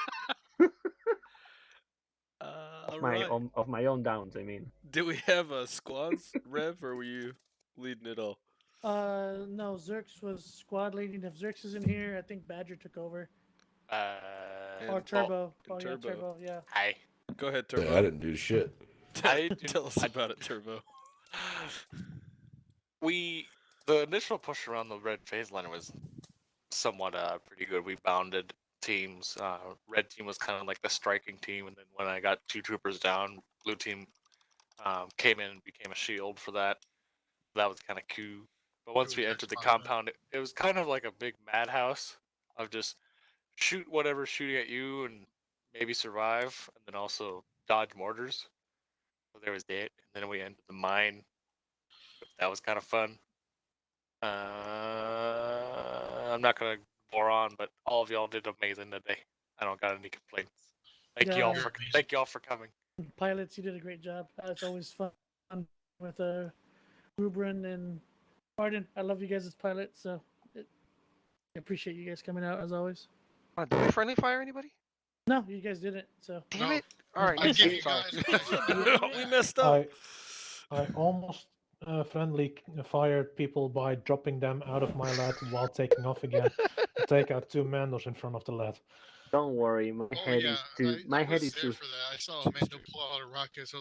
Of my own downs, I mean. Did we have a squads, Rev, or were you leading it all? No, Zerx was squad leading. If Zerx is in here, I think Badger took over. Or Turbo. Yeah, Turbo, yeah. Hi. Go ahead, Turbo. Yeah, I didn't do shit. Tell us about it, Turbo. The initial push around the red phase line was somewhat pretty good. We bounded teams. Red team was kind of like the striking team, and then when I got 2 troopers down, blue team came in and became a shield for that. That was kind of cool. But once we entered the compound, it was kind of like a big madhouse of just shoot whatever's shooting at you and maybe survive, and then also dodge mortars. So there was that, and then we entered the mine. That was kind of fun. I'm not gonna bore on, but all of y'all did amazing today. I don't got any complaints. Thank y'all for coming. Pilots, you did a great job. It's always fun with Rubrin and Arden. I love you guys as pilots, so I appreciate you guys coming out as always. Did we friendly fire anybody? No, you guys didn't. So. Damn it! All right, I next give time. you guys. We messed up. I almost friendly fired people by dropping them out of my lead while taking off again to take out 2 mandos in front of the lead. Don't worry, my Oh head yeah, is too. My I head was is there too. for that. I saw Mando pull out a rocket, so I was like.